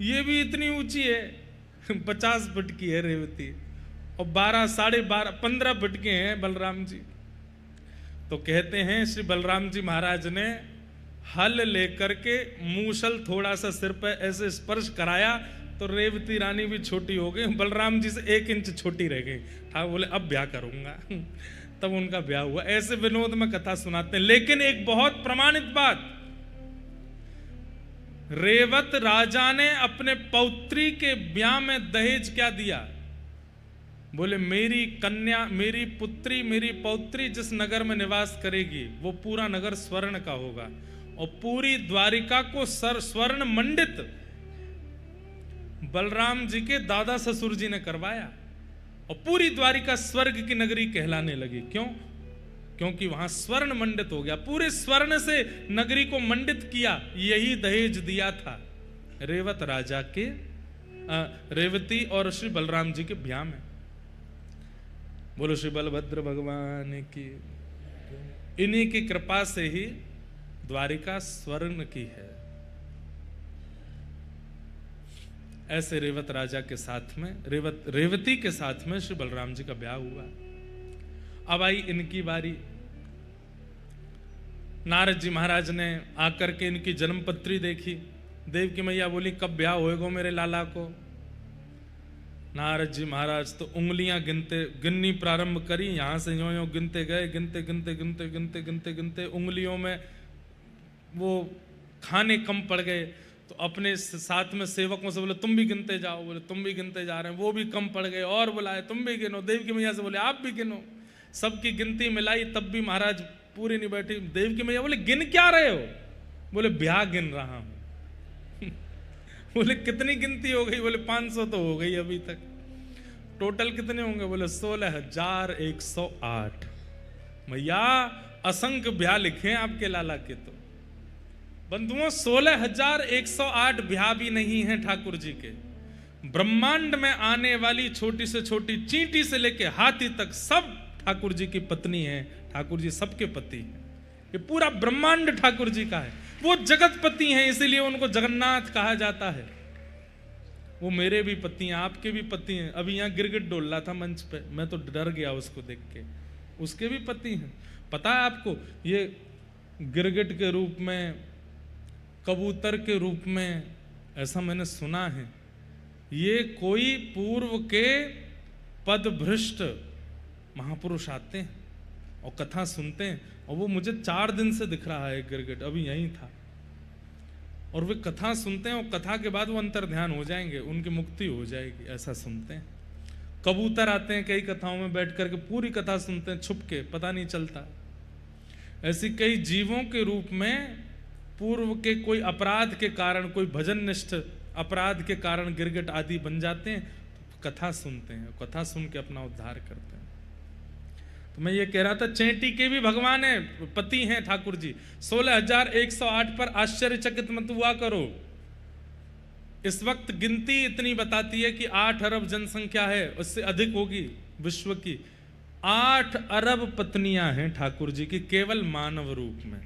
ये भी इतनी ऊंची है, 50 फुट की है रेवती, और 12, 12.5, 15 फुट के हैं बलराम जी। तो कहते हैं श्री बलराम जी महाराज ने हल लेकर के मूसल थोड़ा सा सिर पे ऐसे स्पर्श कराया, तो रेवती रानी भी छोटी हो गई, बलराम जी से 1 इंच छोटी रह गई। ठाकुर बोले अब ब्याह करूंगा। तब उनका ब्याह हुआ। ऐसे विनोद में कथा सुनाते हैं। लेकिन एक बहुत प्रमाणित बात, रेवत राजा ने अपने पौत्री के ब्याह में दहेज क्या दिया? बोले मेरी कन्या, मेरी पुत्री, मेरी पौत्री जिस नगर में निवास करेगी, वो पूरा नगर स्वर्ण का होगा। और पूरी द्वारिका को स्वर्ण मंडित बलराम जी के दादा ससुर जी ने करवाया। और पूरी द्वारिका स्वर्ग की नगरी कहलाने लगी। क्यों? क्योंकि वहां स्वर्ण मंडित हो गया। पूरे स्वर्ण से नगरी को मंडित किया। यही दहेज दिया था रेवत राजा के, रेवती और श्री बलराम जी के ब्याह में। बोलो श्री बलभद्र भगवान की। इन्हीं की कृपा से ही द्वारिका स्वर्ण की है। ऐसे रेवत राजा के साथ में, रेवती के साथ में श्री बलराम जी का ब्याह हुआ। अब आई इनकी बारी। नारद जी महाराज ने आकर के इनकी जन्मपत्री देखी। देवकी मैया बोली कब ब्याह होएगा मेरे लाला को? नारद जी महाराज तो उंगलियां गिननी प्रारंभ करी, यहां से यों यों गिनते गए, गिनते गिनते गिनते गिनते गिनते गिनते उंगलियों में वो खाने कम पड़ गए। तो अपने साथ में सेवकों से बोले तुम भी गिनते जाओ, बोले तुम भी गिनते जा रहे हैं, वो भी कम पड़ गए और बुलाए तुम भी गिनो। देव की मैया से बोले आप भी गिनो, सबकी गिनती मिलाई तब भी महाराज पूरी नहीं बैठी। देव की मैया बोले गिन क्या रहे हो? बोले ब्याह गिन रहा हूं। बोले कितनी गिनती हो गई? बोले 500 तो हो गई अभी तक। टोटल कितने होंगे? बोले 16,108। मैया असंख्य ब्याह लिखे आपके लाला के। तो बंधुओं 16,108 ब्याह भी नहीं है ठाकुर जी के। ब्रह्मांड में आने वाली छोटी से छोटी चींटी से लेके हाथी तक सब ठाकुर जी की पत्नी है। ठाकुर जी सबके पति हैं। ये पूरा ब्रह्मांड ठाकुर जी का है। वो जगत पति हैं, इसीलिए उनको जगन्नाथ कहा जाता है। वो मेरे भी पति हैं, आपके भी पति हैं। अभी यहाँ गिरगिट डोल रहा था मंच पे, मैं तो डर गया उसको देख के। उसके भी पति हैं। पता है आपको, ये गिरगिट के रूप में, कबूतर के रूप में, ऐसा मैंने सुना है, ये कोई पूर्व के पदभ्रष्ट महापुरुष आते हैं और कथा सुनते हैं। और वो मुझे 4 दिन से दिख रहा है गिरगिट, अभी यहीं था। और वे कथा सुनते हैं और कथा के बाद वो अंतर ध्यान हो जाएंगे, उनकी मुक्ति हो जाएगी, ऐसा सुनते हैं। कबूतर आते हैं कई कथाओं में, बैठ करके पूरी कथा सुनते हैं छुप के, पता नहीं चलता। ऐसी कई जीवों के रूप में पूर्व के कोई अपराध के कारण, कोई भजन निष्ठ अपराध के कारण गिरगिट आदि बन जाते हैं। तो कथा सुनते हैं, कथा सुन के अपना उद्धार करते हैं। तो मैं ये कह रहा था, चेंटी के भी भगवान है, पति हैं ठाकुर जी। 16,108 पर आश्चर्यचकित मत हुआ करो। इस वक्त गिनती इतनी बताती है कि 8 अरब जनसंख्या है, उससे अधिक होगी विश्व की। 8 अरब पत्नियां हैं ठाकुर जी की केवल मानव रूप में।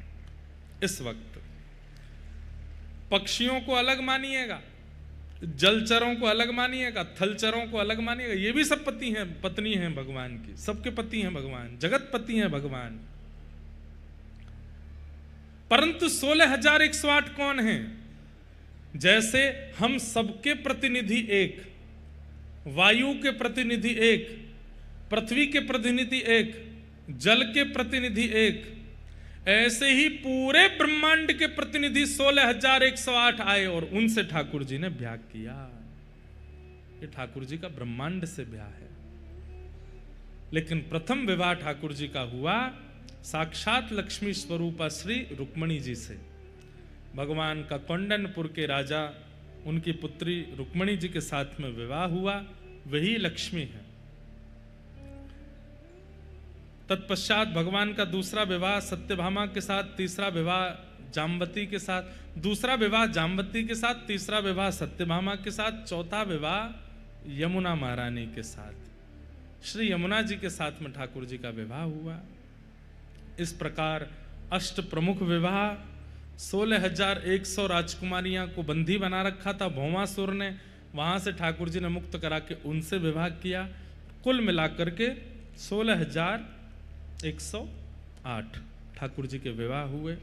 इस वक्त पक्षियों को अलग मानिएगा, जलचरों को अलग मानिएगा, थलचरों को अलग मानिएगा, ये भी सब पति हैं, पत्नी हैं भगवान की। सबके पति हैं भगवान, जगत पति हैं भगवान। परंतु 16,108 कौन हैं? जैसे हम सबके प्रतिनिधि एक, वायु के प्रतिनिधि एक, पृथ्वी के प्रतिनिधि एक, जल के प्रतिनिधि एक, ऐसे ही पूरे ब्रह्मांड के प्रतिनिधि 16,108 आए और उनसे ठाकुर जी ने ब्याह किया। ये ठाकुर जी का ब्रह्मांड से ब्याह है। लेकिन प्रथम विवाह ठाकुर जी का हुआ साक्षात लक्ष्मी स्वरूपा श्री रुक्मणी जी से। भगवान का कौंडनपुर के राजा, उनकी पुत्री रुक्मणी जी के साथ में विवाह हुआ, वही लक्ष्मी है। तत्पश्चात भगवान का दूसरा विवाह सत्यभामा के साथ, तीसरा विवाह जाम्बती के साथ, दूसरा विवाह जाम्बती के साथ, तीसरा विवाह सत्यभामा के साथ, चौथा विवाह यमुना महारानी के साथ, श्री यमुना जी के साथ में ठाकुर जी का विवाह हुआ। इस प्रकार अष्ट प्रमुख विवाह, 16,100 राजकुमारियां को बंदी बना रखा था भौमासुर ने, वहां से ठाकुर जी ने मुक्त करा के उनसे विवाह किया। कुल मिलाकर के 16,108 ठाकुर जी के विवाह हुए।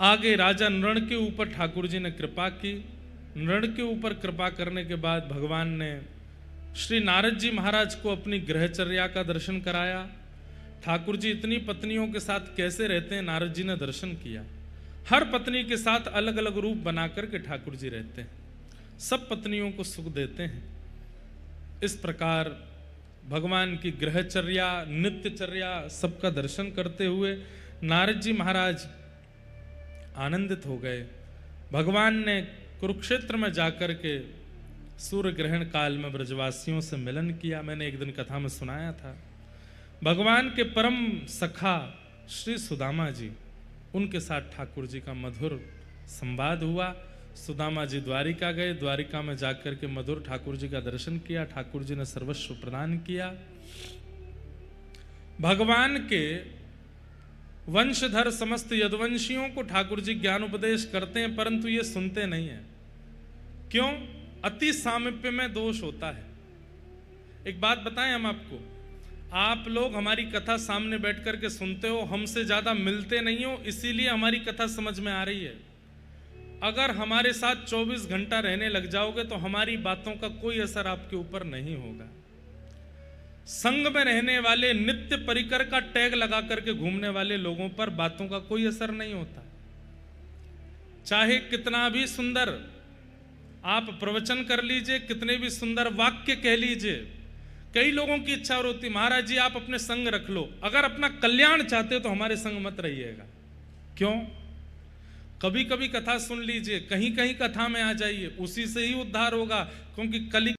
आगे राजा नृण के ऊपर ठाकुर जी ने कृपा की। नृण के ऊपर कृपा करने के बाद भगवान ने श्री नारद जी महाराज को अपनी गृहचर्या का दर्शन कराया। ठाकुर जी इतनी पत्नियों के साथ कैसे रहते हैं, नारद जी ने दर्शन किया। हर पत्नी के साथ अलग अलग रूप बना करके ठाकुर जी रहते हैं, सब पत्नियों को सुख देते हैं। इस प्रकार भगवान की गृहचर्या, नित्यचर्या सबका दर्शन करते हुए नारद जी महाराज आनंदित हो गए। भगवान ने कुरुक्षेत्र में जाकर के सूर्य ग्रहण काल में ब्रजवासियों से मिलन किया। मैंने एक दिन कथा में सुनाया था। भगवान के परम सखा श्री सुदामा जी, उनके साथ ठाकुर जी का मधुर संवाद हुआ। सुदामा जी द्वारिका गए, द्वारिका में जाकर के मधुर ठाकुर जी का दर्शन किया। ठाकुर जी ने सर्वस्व प्रदान किया। भगवान के वंशधर समस्त यदुवंशियों को ठाकुर जी ज्ञान उपदेश करते हैं, परंतु ये सुनते नहीं है। क्यों? अति सामीप्य में दोष होता है। एक बात बताएं हम आपको, आप लोग हमारी कथा सामने बैठ करके सुनते हो, हमसे ज्यादा मिलते नहीं हो, इसीलिए हमारी कथा समझ में आ रही है। अगर हमारे साथ 24 घंटा रहने लग जाओगे तो हमारी बातों का कोई असर आपके ऊपर नहीं होगा। संग में रहने वाले, नित्य परिकर का टैग लगा करके घूमने वाले लोगों पर बातों का कोई असर नहीं होता। चाहे कितना भी सुंदर आप प्रवचन कर लीजिए, कितने भी सुंदर वाक्य कह लीजिए, कई लोगों की इच्छा होती, महाराज जी आप अपने संग रख लो, अगर अपना कल्याण चाहते हो तो हमारे संग मत रहिएगा। क्यों? कभी कभी कथा सुन लीजिए, कहीं कहीं कथा में आ जाइए, उसी से ही उद्धार होगा, क्योंकि कली